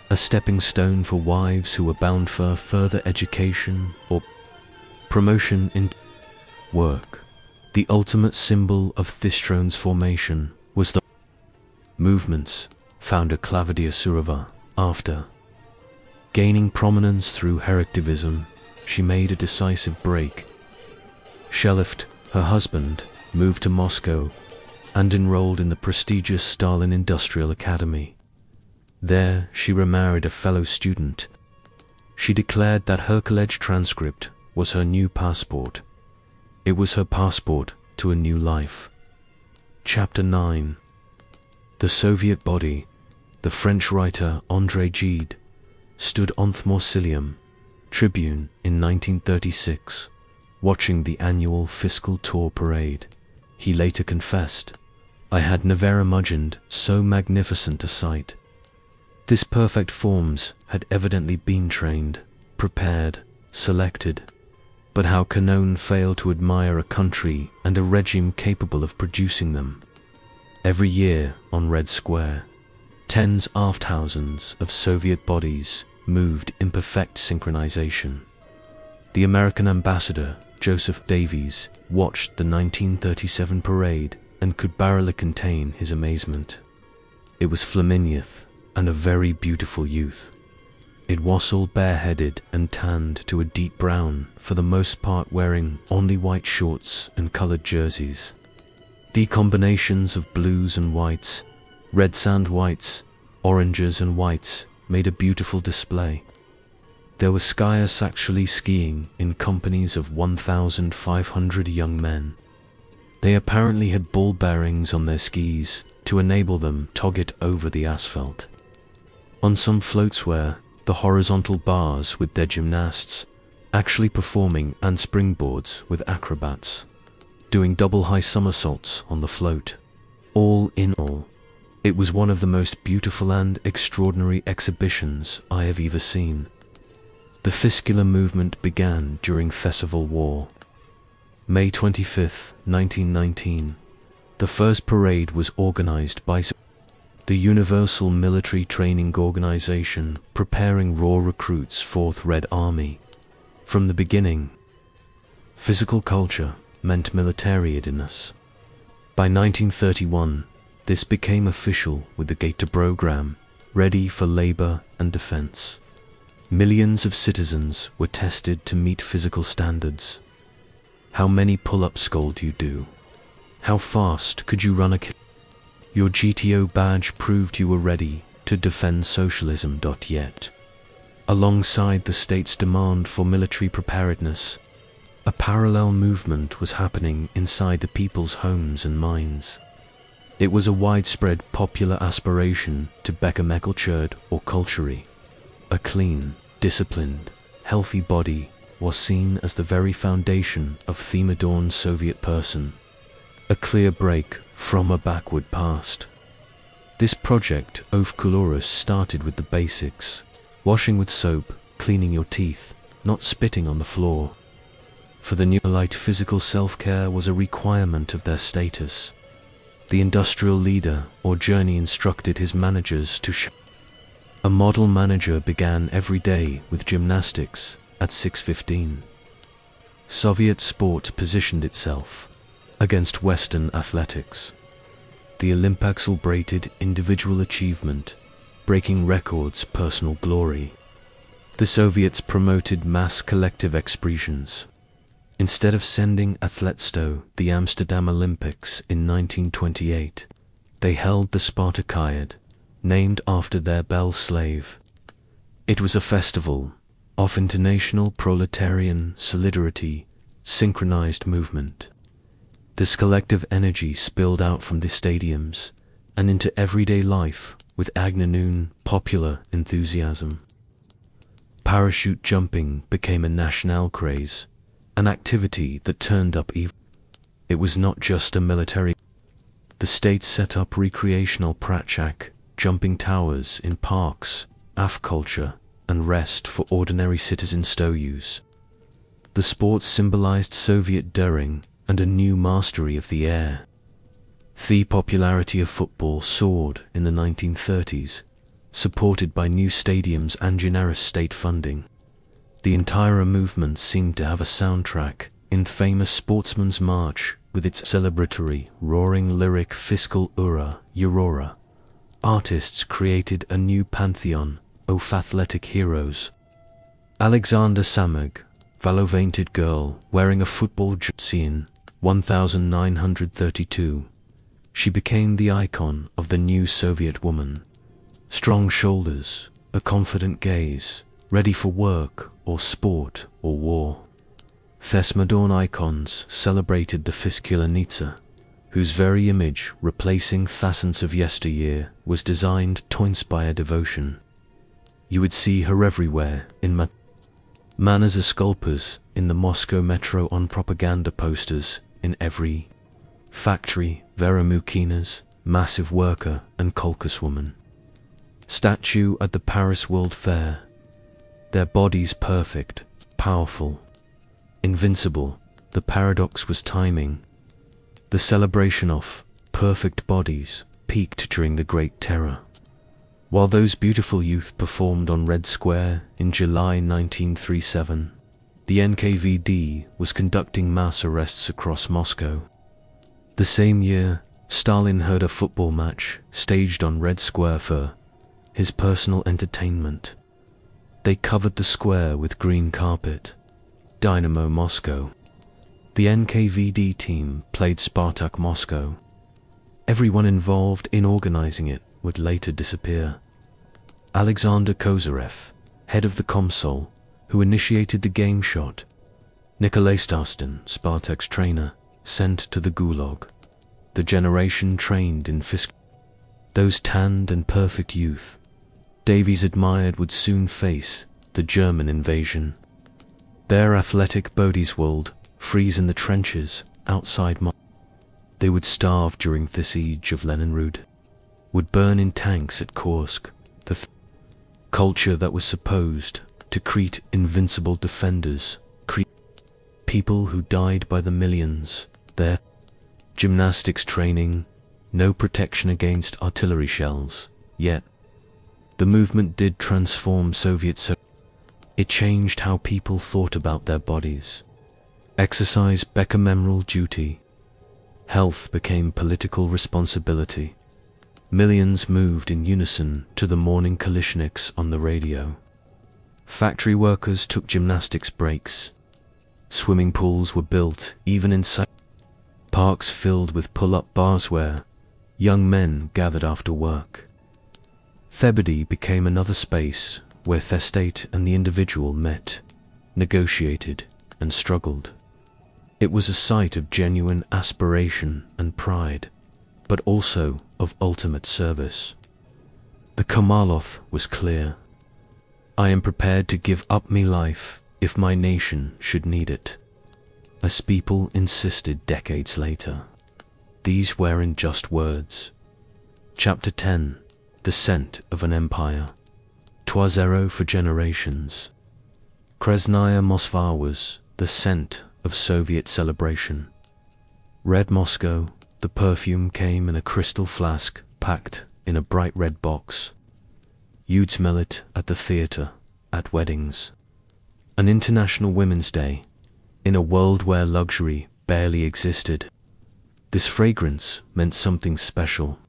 a stepping stone for wives who were bound for further education or promotion in work. The ultimate symbol of Thistron's formation was the movement's founder Klavdia Surova. After gaining prominence through hacktivism, she made a decisive break. She left her husband, moved to Moscow, and enrolled in the prestigious Stalin Industrial Academy. There, she remarried a fellow student. She declared that her college transcript was her new passport. It was her passport to a new life. Chapter 9. The Soviet Body. The French writer André Gide stood on the Mausoleum Tribune in 1936, watching the annual fiscal tour parade. He later confessed, "I had never imagined so magnificent a sight. This perfect forms had evidently been trained, prepared, selected. But how can one fail to admire a country and a regime capable of producing them?" Every year on Red Square, tens of thousands of Soviet bodies moved in perfect synchronization. The American ambassador, Joseph Davies, watched the 1937 parade and could barely contain his amazement. It was Flaminius, and a very beautiful youth. It was all bareheaded and tanned to a deep brown, for the most part wearing only white shorts and colored jerseys. The combinations of blues and whites, reds and whites, oranges and whites made a beautiful display. There were skiers actually skiing in companies of 1,500 young men. They apparently had ball bearings on their skis to enable them to get over the asphalt. On some floats were the horizontal bars with their gymnasts, actually performing and springboards with acrobats, doing double high somersaults on the float. All in all, it was one of the most beautiful and extraordinary exhibitions I have ever seen. The fiscular movement began during the Civil War. May 25, 1919, the first parade was organized by the Universal Military Training Organization, preparing raw recruits for the Red Army. From the beginning, physical culture meant military readiness. By 1931, this became official with the Gator program, ready for labor and defense. Millions of citizens were tested to meet physical standards. How many pull-ups could you do? How fast could you run a kilometer? Your GTO badge proved you were ready to defend socialism. Yet, alongside the state's demand for military preparedness, a parallel movement was happening inside the people's homes and minds. It was a widespread popular aspiration to become ochered or culture. A clean, disciplined, healthy body was seen as the very foundation of the modern Soviet person. A clear break from a backward past. This project of Colorus started with the basics: washing with soap, cleaning your teeth, not spitting on the floor. For the new elite, physical self-care was a requirement of their status. The industrial leader or journey instructed his managers to a model manager began every day with gymnastics at 6:15. Soviet sport positioned itself against Western athletics. The Olympics celebrated individual achievement, breaking records, personal glory. The Soviets promoted mass collective expressions. Instead of sending athletes to the Amsterdam Olympics in 1928, they held the Spartakiad, named after their bell slave. It was a festival of international proletarian solidarity, synchronized movement. This collective energy spilled out from the stadiums and into everyday life with agnoon popular enthusiasm. Parachute jumping became a national craze, an activity that turned up even. It was not just a military. The state set up recreational pratchak, jumping towers in parks, culture, and rest for ordinary citizen Stoyus. The sports symbolized Soviet daring and a new mastery of the air. The popularity of football soared in the 1930s, supported by new stadiums and generous state funding. The entire movement seemed to have a soundtrack in famous Sportsman's March with its celebratory, roaring lyric Fiscal Ura, Aurora. Artists created a new pantheon of athletic heroes. Alexander Samag, Valovainted girl wearing a football jersey in 1932. She became the icon of the new Soviet woman. Strong shoulders, a confident gaze, ready for work or sport or war. Modern icons celebrated the Fiskulanitsa, whose very image, replacing Thasans of yesteryear, was designed to inspire devotion. You would see her everywhere, in manners as sculptors, in the Moscow metro, on propaganda posters, in every factory, Vera Mukina's, massive worker and Kolkos woman. Statue at the Paris World Fair. Their bodies perfect, powerful, invincible. The paradox was timing. The celebration of perfect bodies peaked during the Great Terror. While those beautiful youth performed on Red Square in July 1937, the NKVD was conducting mass arrests across Moscow. The same year, Stalin held a football match staged on Red Square for his personal entertainment. They covered the square with green carpet. Dynamo Moscow. The NKVD team played Spartak Moscow. Everyone involved in organizing it would later disappear. Alexander Kozyrev, head of the Komsol, who initiated the game shot. Nikolay Starstin, Spartak's trainer, sent to the Gulag. The generation trained in those tanned and perfect youth Davies admired would soon face the German invasion. Their athletic bodies would freeze in the trenches outside They would starve during the siege of Leningrad, would burn in tanks at Kursk. The culture that was supposed to create invincible defenders, people who died by the millions. Their gymnastics training, no protection against artillery shells. Yet, the movement did transform It changed how people thought about their bodies. Exercise became moral duty. Health became political responsibility. Millions moved in unison to the morning Kalishniks on the radio. Factory workers took gymnastics breaks. Swimming pools were built even inside parks filled with pull-up bars where young men gathered after work. Thebedy became another space where the state and the individual met, negotiated, and struggled. It was a site of genuine aspiration and pride, but also of ultimate service. The Komaloth was clear. I am prepared to give up me life if my nation should need it. As people insisted decades later. These weren't just words. Chapter 10. Descent of an Empire. 'Twas for generations. Kresnaya Moskva was the scent of Soviet celebration. Red Moscow, the perfume came in a crystal flask packed in a bright red box. You'd smell it at the theater, at weddings. An International Women's Day, in a world where luxury barely existed. This fragrance meant something special.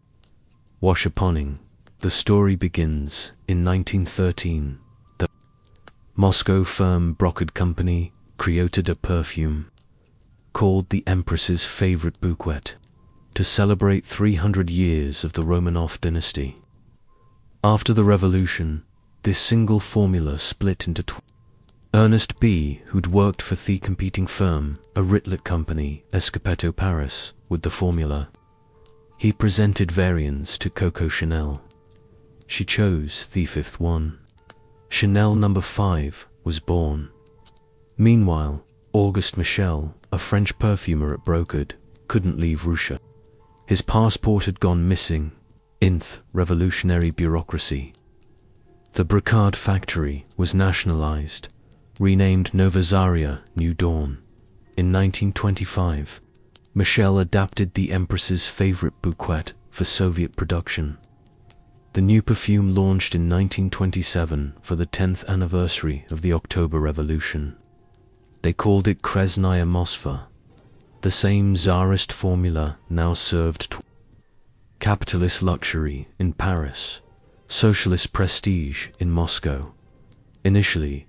Washaponing. The story begins in 1913. The Moscow firm Brocard Company created a perfume called the Empress's Favorite Bouquet to celebrate 300 years of the Romanov dynasty. After the revolution, this single formula split into Ernest B., who'd worked for the competing firm, a Ritlet company, Escopeto Paris, with the formula. He presented variants to Coco Chanel. She chose the fifth one. Chanel No. 5 was born. Meanwhile, Auguste Michel, a French perfumer at Brocard, couldn't leave Russia. His passport had gone missing. Inth revolutionary bureaucracy. The brocade factory was nationalized, renamed Novozaria New Dawn. In 1925, Michel adapted the Empress's favorite bouquet for Soviet production. The new perfume launched in 1927 for the 10th anniversary of the October Revolution. They called it Krasnaya Moskva. The same czarist formula now served capitalist luxury in Paris, socialist prestige in Moscow. Initially,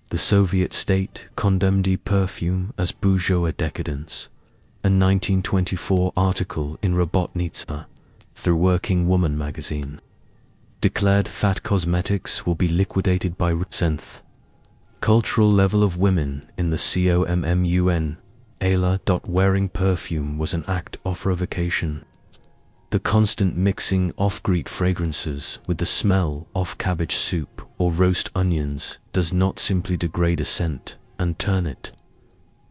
the Soviet state condemned the perfume as bourgeois decadence. A 1924 article in Robotnitsa, through Working Woman magazine, declared that cosmetics will be liquidated by synth. Cultural level of women in the COMMUN, wearing perfume was an act of revocation. The constant mixing of Greek fragrances with the smell of cabbage soup or roast onions does not simply degrade a scent and turn it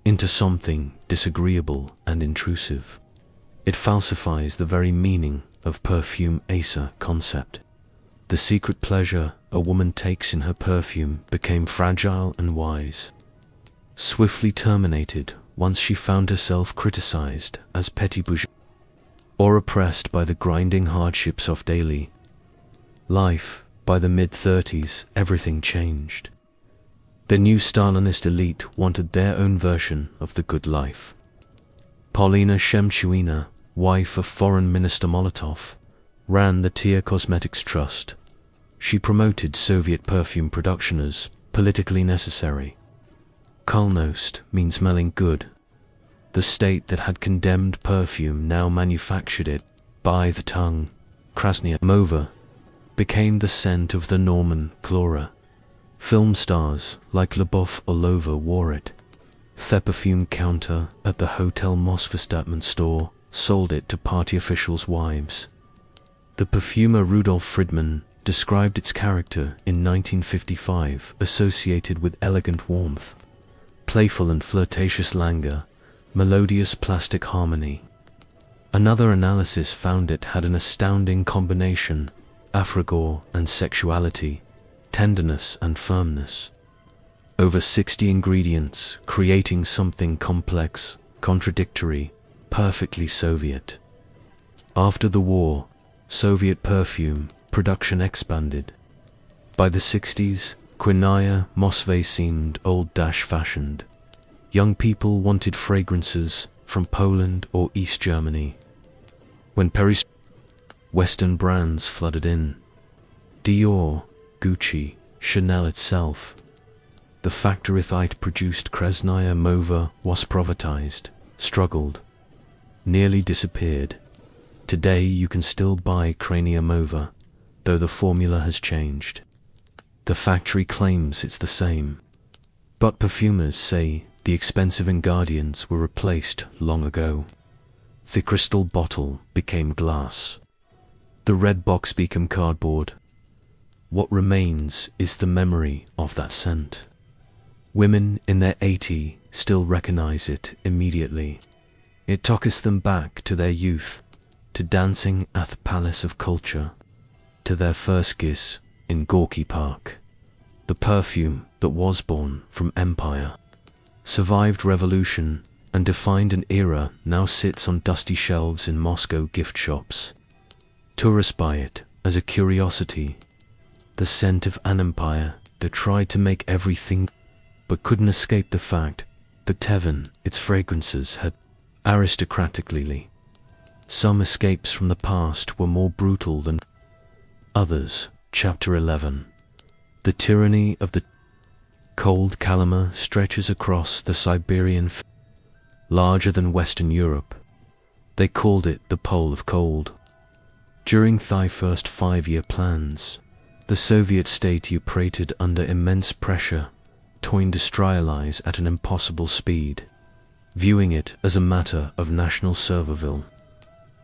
into something disagreeable and intrusive. It falsifies the very meaning of perfume Asa concept. The secret pleasure a woman takes in her perfume became fragile and wise, swiftly terminated once she found herself criticized as petty bourgeois or oppressed by the grinding hardships of daily life. By the mid-30s, everything changed. The new Stalinist elite wanted their own version of the good life. Polina Shemchuina, wife of Foreign Minister Molotov, ran the Tia Cosmetics Trust. She promoted Soviet perfume production as politically necessary. Kulnost means smelling good. The state that had condemned perfume now manufactured it by the tongue. Krasnaya Mova became the scent of the Norman Chlora. Film stars like Lyubov Orlova wore it. The perfume counter at the Hotel Moskva store sold it to party officials' wives. The perfumer Rudolf Friedman described its character in 1955, associated with elegant warmth, playful and flirtatious languor, melodious plastic harmony. Another analysis found it had an astounding combination, affragor and sexuality, tenderness and firmness. Over 60 ingredients, creating something complex, contradictory, perfectly Soviet. After the war, Soviet perfume production expanded. By the 60s, Krasnaya Moskva seemed old-fashioned. Young people wanted fragrances from Poland or East Germany. When Western brands flooded in, Dior, Gucci, Chanel itself, the factory that produced Krasnaya Mova was privatized, struggled, nearly disappeared. Today you can still buy Krasnaya Mova, though the formula has changed. The factory claims it's the same, but perfumers say the expensive ingredients were replaced long ago. The crystal bottle became glass. The red box became cardboard. What remains is the memory of that scent. Women in their 80s still recognize it immediately. It takes them back to their youth, to dancing at the Palace of Culture, to their first kiss in Gorky Park. The perfume that was born from empire, survived revolution, and defined an era now sits on dusty shelves in Moscow gift shops. Tourists buy it as a curiosity, the scent of an empire that tried to make everything but couldn't escape the fact that Tevin, its fragrances had aristocratically. Some escapes from the past were more brutal than others. Chapter 11. The tyranny of the cold Kalima stretches across the Siberian larger than Western Europe. They called it the Pole of Cold. During the first 5-year plans, the Soviet state operated under immense pressure to industrialize at an impossible speed, viewing it as a matter of national survival.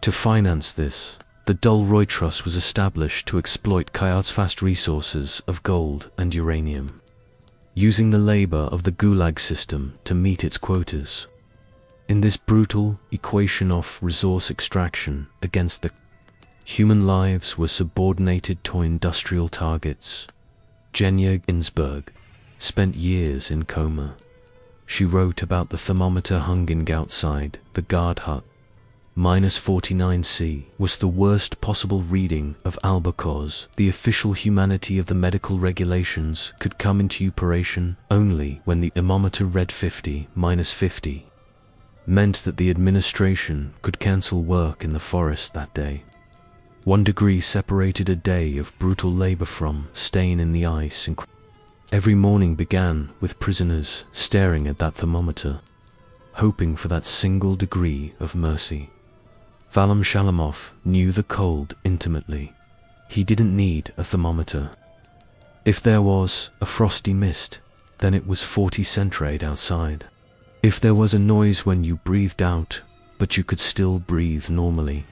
To finance this, the Dolroy Trust was established to exploit Kayat's vast resources of gold and uranium, using the labor of the Gulag system to meet its quotas. In this brutal equation of resource extraction against the Human lives were subordinated to industrial targets. Genya Ginsburg spent years in coma. She wrote about the thermometer hanging outside the guard hut. -49°C was the worst possible reading of albacores. The official humanity of the medical regulations could come into operation only when the thermometer read 50, -50, meant that the administration could cancel work in the forest that day. 1 degree separated a day of brutal labor from staying in the ice. Every morning began with prisoners staring at that thermometer, hoping for that single degree of mercy. Valim Shalamov knew the cold intimately. He didn't need a thermometer. If there was a frosty mist, then it was 40 centigrade outside. If there was a noise when you breathed out, but you could still breathe normally,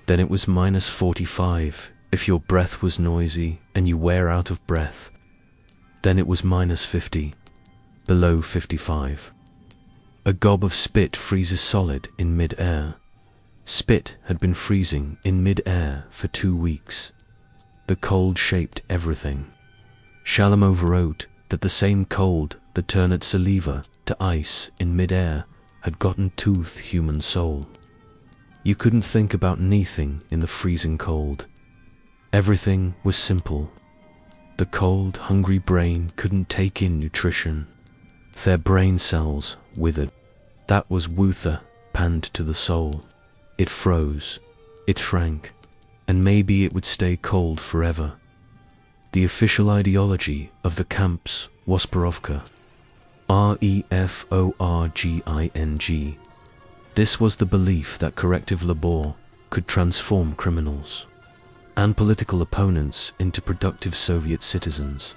then it was -45. If your breath was noisy and you were out of breath, then it was -50, below 55. A gob of spit freezes solid in mid-air. Spit had been freezing in mid-air for 2 weeks. The cold shaped everything. Shalamov wrote that the same cold that turned saliva to ice in mid-air had gotten to the human soul. You couldn't think about anything in the freezing cold. Everything was simple. The cold, hungry brain couldn't take in nutrition. Their brain cells withered. That was Wutha panned to the soul. It froze, it shrank, and maybe it would stay cold forever. The official ideology of the camps was Perovka. REFORGING. This was the belief that corrective labor could transform criminals and political opponents into productive Soviet citizens.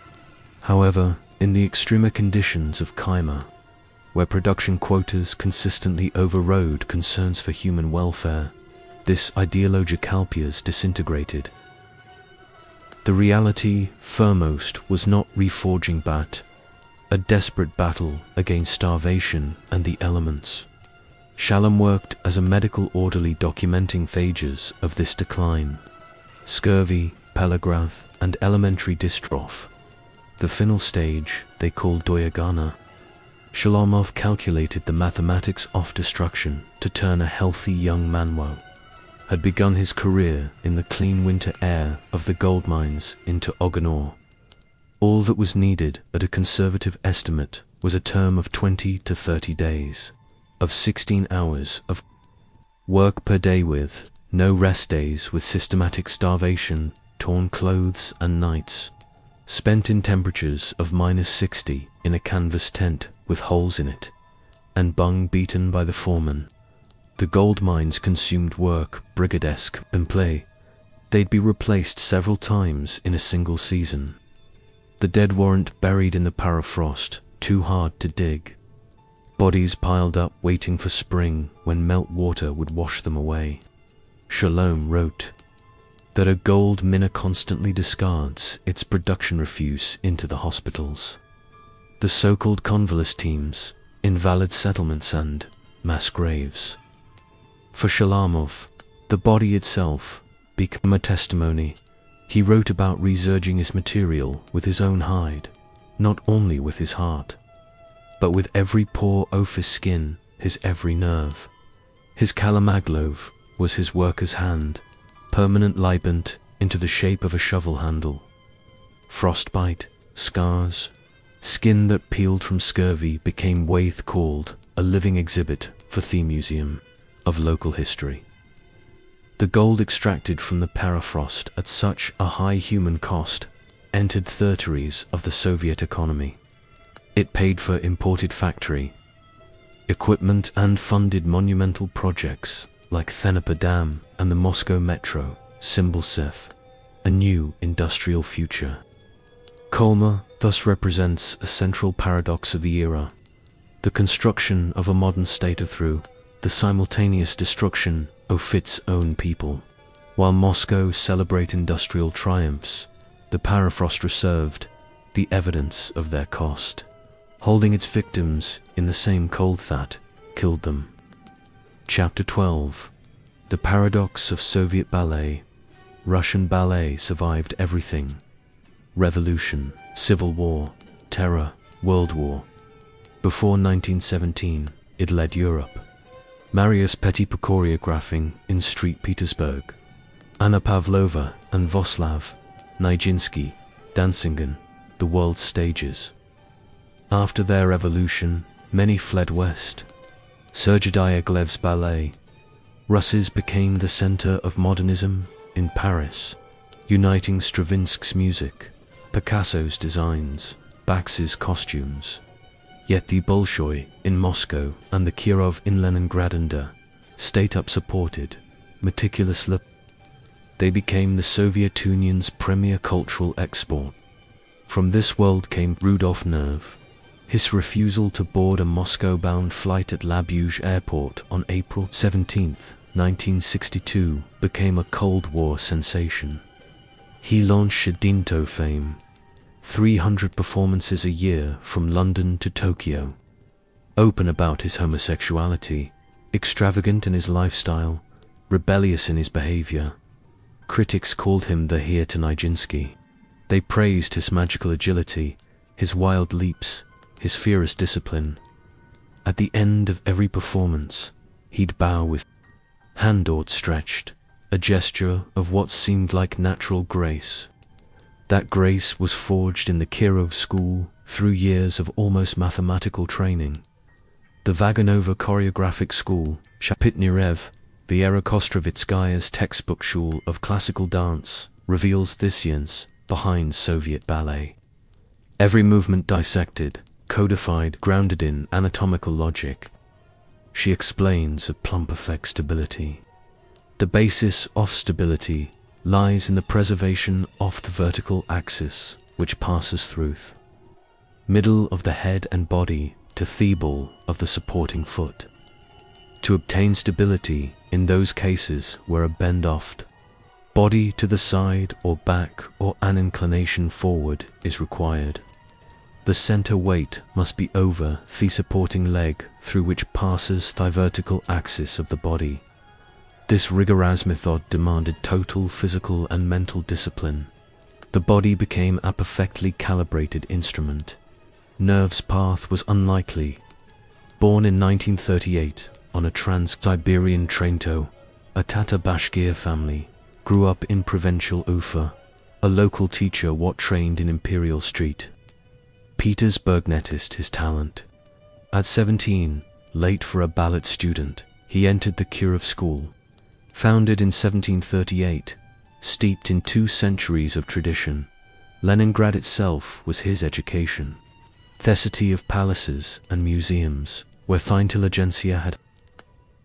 However, in the extreme conditions of Kaima, where production quotas consistently overrode concerns for human welfare, this ideologicalpias disintegrated. The reality foremost was not reforging bat, a desperate battle against starvation and the elements. Shalom worked as a medical orderly documenting phages of this decline: scurvy, pelagrath, and elementary dystroph. The final stage they called doyagana. Shalamov calculated the mathematics of destruction to turn a healthy young Manwo had begun his career in the clean winter air of the gold mines into Oganor. All that was needed at a conservative estimate was a term of 20 to 30 days, of 16 hours of work per day with no rest days, with systematic starvation, torn clothes and nights, spent in temperatures of -60 in a canvas tent with holes in it, and bung beaten by the foreman. The gold mines consumed work brigadesque and play. They'd be replaced several times in a single season. The dead weren't buried in the permafrost, too hard to dig. Bodies piled up waiting for spring when melt water would wash them away. Shalom wrote that a gold miner constantly discards its production refuse into the hospitals, the so-called convalescent teams, invalid settlements and mass graves. For Shalamov, the body itself became a testimony. He wrote about resurging his material with his own hide, not only with his heart, but with every pore of his skin, his every nerve. His Kalamaglov was his worker's hand, permanent libent into the shape of a shovel handle. Frostbite, scars, skin that peeled from scurvy became Waith called a living exhibit for the Museum of Local History. The gold extracted from the permafrost at such a high human cost entered thirties of the Soviet economy. It paid for imported factory equipment and funded monumental projects like Dnepr Dam and the Moscow Metro, symbol SEF, a new industrial future. Kolma thus represents a central paradox of the era: the construction of a modern state through the simultaneous destruction of its own people. While Moscow celebrate industrial triumphs, the permafrost reserved the evidence of their cost, holding its victims in the same cold that killed them. Chapter 12. The Paradox of Soviet Ballet. Russian ballet survived everything: revolution, civil war, terror, World War. Before 1917, it led Europe. Marius Petipa choreographing in St. Petersburg. Anna Pavlova and Voslav Nijinsky dancing in the world's stages. After their evolution, many fled west. Sergei Diaghilev's ballet. Russia's became the center of modernism in Paris, uniting Stravinsky's music, Picasso's designs, Bax's costumes. Yet the Bolshoi in Moscow and the Kirov in Leningrad and State-up supported, meticulously. They became the Soviet Union's premier cultural export. From this world came Rudolf Nerv. His refusal to board a Moscow-bound flight at Labouge Airport on April 17, 1962, became a Cold War sensation. He launched Shedinto fame. 300 performances a year from London to Tokyo. Open about his homosexuality, extravagant in his lifestyle, rebellious in his behavior. Critics called him the Here to Nijinsky. They praised his magical agility, his wild leaps, his fierce discipline. At the end of every performance, he'd bow with hand outstretched, a gesture of what seemed like natural grace. That grace was forged in the Kirov school through years of almost mathematical training. The Vaganova choreographic school, Shapitny Rev, Vera Kostrovitskaya's textbook school of classical dance, reveals the science behind Soviet ballet. Every movement dissected, codified, grounded in anatomical logic. She explains a plumb perfect stability. The basis of stability lies in the preservation of the vertical axis, which passes through the middle of the head and body to the ball of the supporting foot. To obtain stability in those cases where a bend of the body to the side or back or an inclination forward is required, the center weight must be over the supporting leg through which passes the vertical axis of the body. This rigorous method demanded total physical and mental discipline. The body became a perfectly calibrated instrument. Nerv's path was unlikely. Born in 1938 on a Trans-Siberian train, a Tatar Bashkir family, grew up in provincial Ufa. A local teacher trained in Imperial Street Petersburg noticed his talent. At 17, late for a ballet student, he entered the Kirov school. Founded in 1738, steeped in 2 centuries of tradition, Leningrad itself was his education. The city of palaces and museums, where the intelligentsia had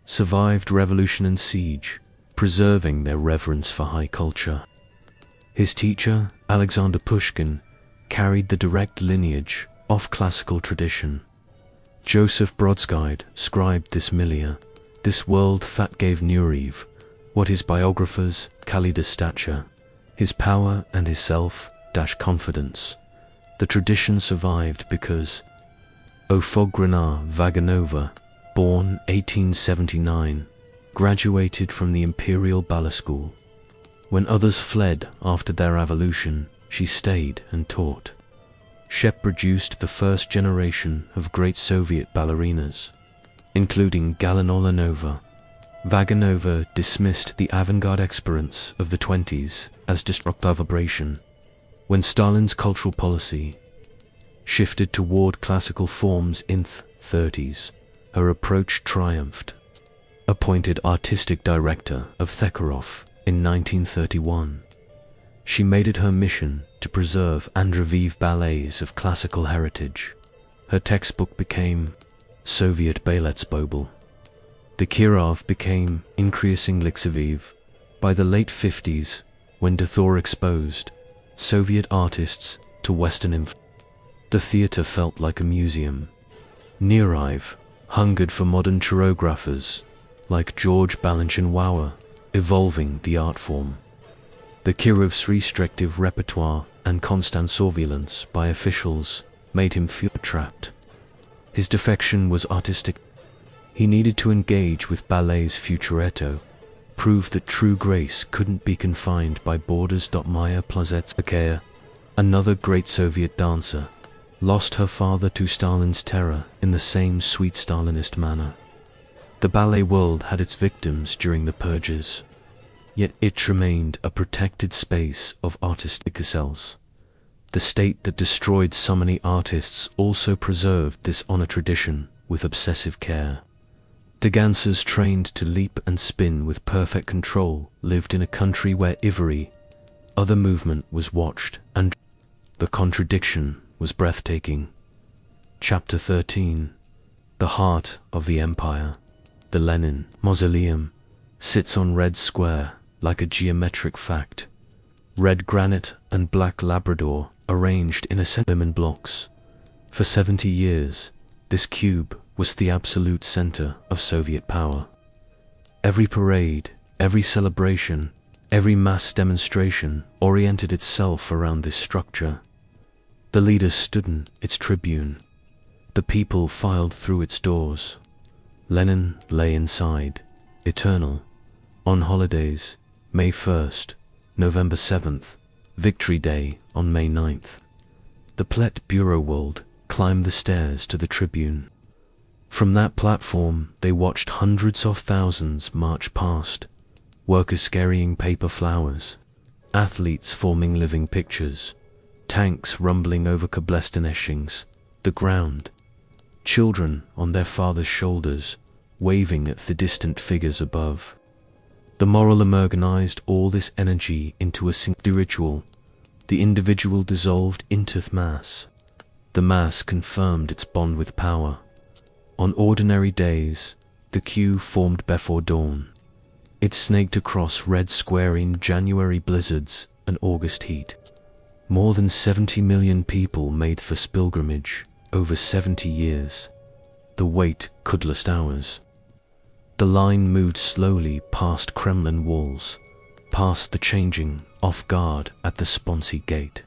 survived revolution and siege, preserving their reverence for high culture. His teacher, Alexander Pushkin, carried the direct lineage of classical tradition. Joseph Brodsky scribed this milieu, this world that gave Nureyev what his biographers called his stature, his power and his self-confidence. The tradition survived because Ofogrina Vaganova, born 1879, graduated from the Imperial Ballet School. When others fled after their evolution, she stayed and taught. She produced the first generation of great Soviet ballerinas, including Galina Olenova. Vaganova dismissed the avant-garde exuberance of the 20s as destructive aberration. When Stalin's cultural policy shifted toward classical forms in the 30s, her approach triumphed. Appointed artistic director of Thekharov in 1931, she made it her mission to preserve and revive ballets of classical heritage. Her textbook became Soviet Ballet's-Bible. The Kirov became increasingly expensive. By the late 50s, when Dethor exposed Soviet artists to Western influence, the theater felt like a museum. Nureyev hungered for modern choreographers like George Balanchine-Wauer, evolving the art form. The Kirov's restrictive repertoire and constant surveillance by officials made him feel trapped. His defection was artistic. He needed to engage with ballet's futuretto, proved that true grace couldn't be confined by borders. Maya Plazhetskaya, another great Soviet dancer, lost her father to Stalin's terror in the same sweet Stalinist manner. The ballet world had its victims during the purges, yet it remained a protected space of artistic cells. The state that destroyed so many artists also preserved this honor tradition with obsessive care. The dancers trained to leap and spin with perfect control lived in a country where every other movement was watched, and the contradiction was breathtaking. Chapter 13. The Heart of the Empire. The Lenin Mausoleum sits on Red Square like a geometric fact. Red granite and black Labrador arranged in lemon blocks. For 70 years, this cube was the absolute center of Soviet power. Every parade, every celebration, every mass demonstration oriented itself around this structure. The leaders stood in its tribune. The people filed through its doors. Lenin lay inside, eternal. On holidays, May 1st, November 7th, Victory Day on May 9th. The Politburo world climbed the stairs to the tribune. From that platform, they watched hundreds of thousands march past, workers carrying paper flowers, athletes forming living pictures, tanks rumbling over Kablestaneshings, the ground, children on their father's shoulders, waving at the distant figures above. The moral organized all this energy into a single ritual. The individual dissolved into the mass. The mass confirmed its bond with power. On ordinary days, the queue formed before dawn. It snaked across Red Square in January blizzards and August heat. More than 70 million people made this pilgrimage over 70 years. The wait could last hours. The line moved slowly past Kremlin walls, past the changing off guard at the Sponsy gate.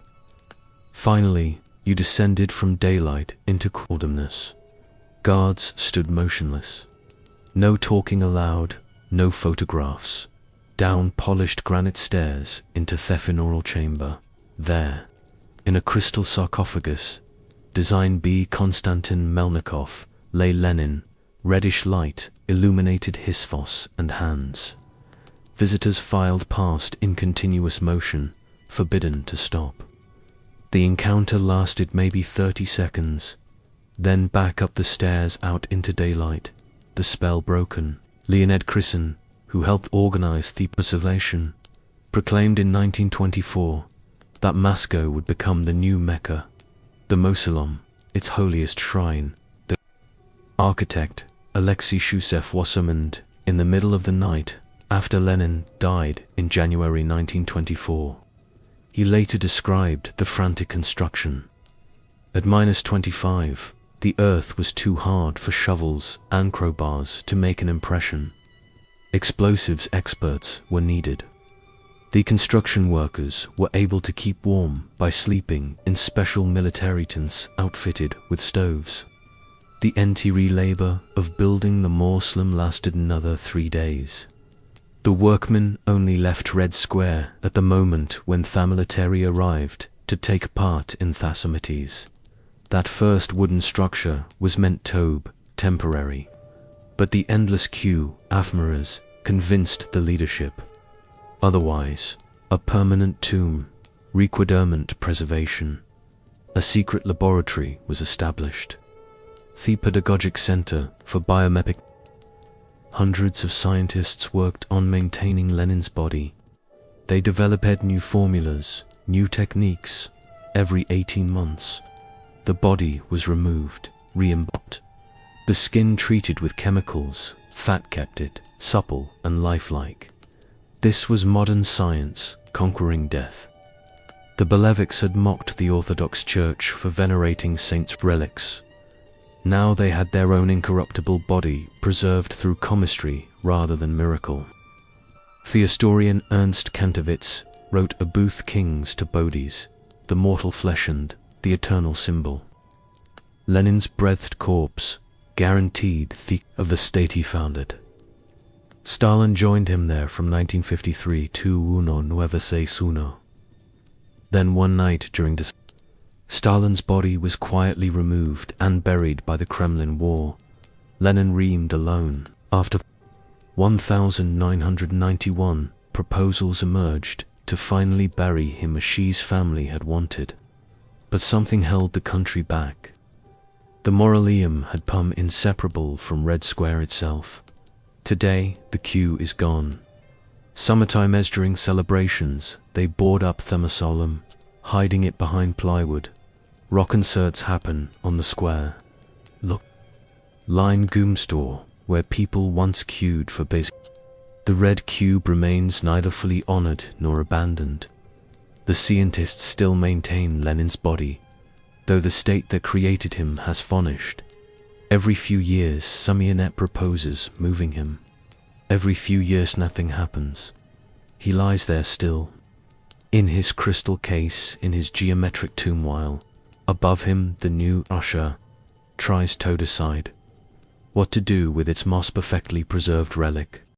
Finally, you descended from daylight into coldness. Guards stood motionless. No talking aloud, no photographs. Down polished granite stairs into the funeral chamber. There, in a crystal sarcophagus, designed by Konstantin Melnikov, lay Lenin. Reddish light illuminated his face and hands. Visitors filed past in continuous motion, forbidden to stop. The encounter lasted maybe 30 seconds. Then back up the stairs out into daylight, the spell broken. Leonid Krisen, who helped organize the preservation, proclaimed in 1924 that Moscow would become the new Mecca, the mausoleum, its holiest shrine. The architect, Alexei Shushev, was summoned in the middle of the night after Lenin died in January 1924. He later described the frantic construction. At -25, the earth was too hard for shovels and crowbars to make an impression. Explosives experts were needed. The construction workers were able to keep warm by sleeping in special military tents outfitted with stoves. The entire labor of building the mausoleum lasted another 3 days. The workmen only left Red Square at the moment when the military arrived to take part in the assembly. That first wooden structure was meant to be temporary, but the endless queue of mirrors convinced the leadership. Otherwise, a permanent tomb, requirement preservation. A secret laboratory was established. The Pedagogic Center for Biomedical. Hundreds of scientists worked on maintaining Lenin's body. They developed new formulas, new techniques. Every 18 months, the body was removed, re-embodied. The skin treated with chemicals, fat kept it supple and lifelike. This was modern science conquering death. The Bolsheviks had mocked the Orthodox Church for venerating saints' relics. Now they had their own incorruptible body preserved through chemistry rather than miracle. The historian Ernst Kantorowicz wrote A Both Kings to Bodies, the mortal flesh and the eternal symbol. Lenin's breathed corpse guaranteed the of the state he founded. Stalin joined him there from 1953 to Uno Nueva Seisuno. Then one night during December, Stalin's body was quietly removed and buried by the Kremlin wall. Lenin remained alone. After 1991, proposals emerged to finally bury him as Xi's family had wanted. But something held the country back. The mausoleum had become inseparable from Red Square itself. Today, the queue is gone. Summertime as during celebrations, they board up the mausoleum, hiding it behind plywood. Rock concerts happen on the square. Look. Line Goom Store, where people once queued for basic. The red cube remains neither fully honored nor abandoned. The scientists still maintain Lenin's body, though the state that created him has vanished. Every few years, Samionet proposes moving him. Every few years, nothing happens. He lies there still, in his crystal case, in his geometric tomb, while above him the new usher tries to decide what to do with its most perfectly preserved relic.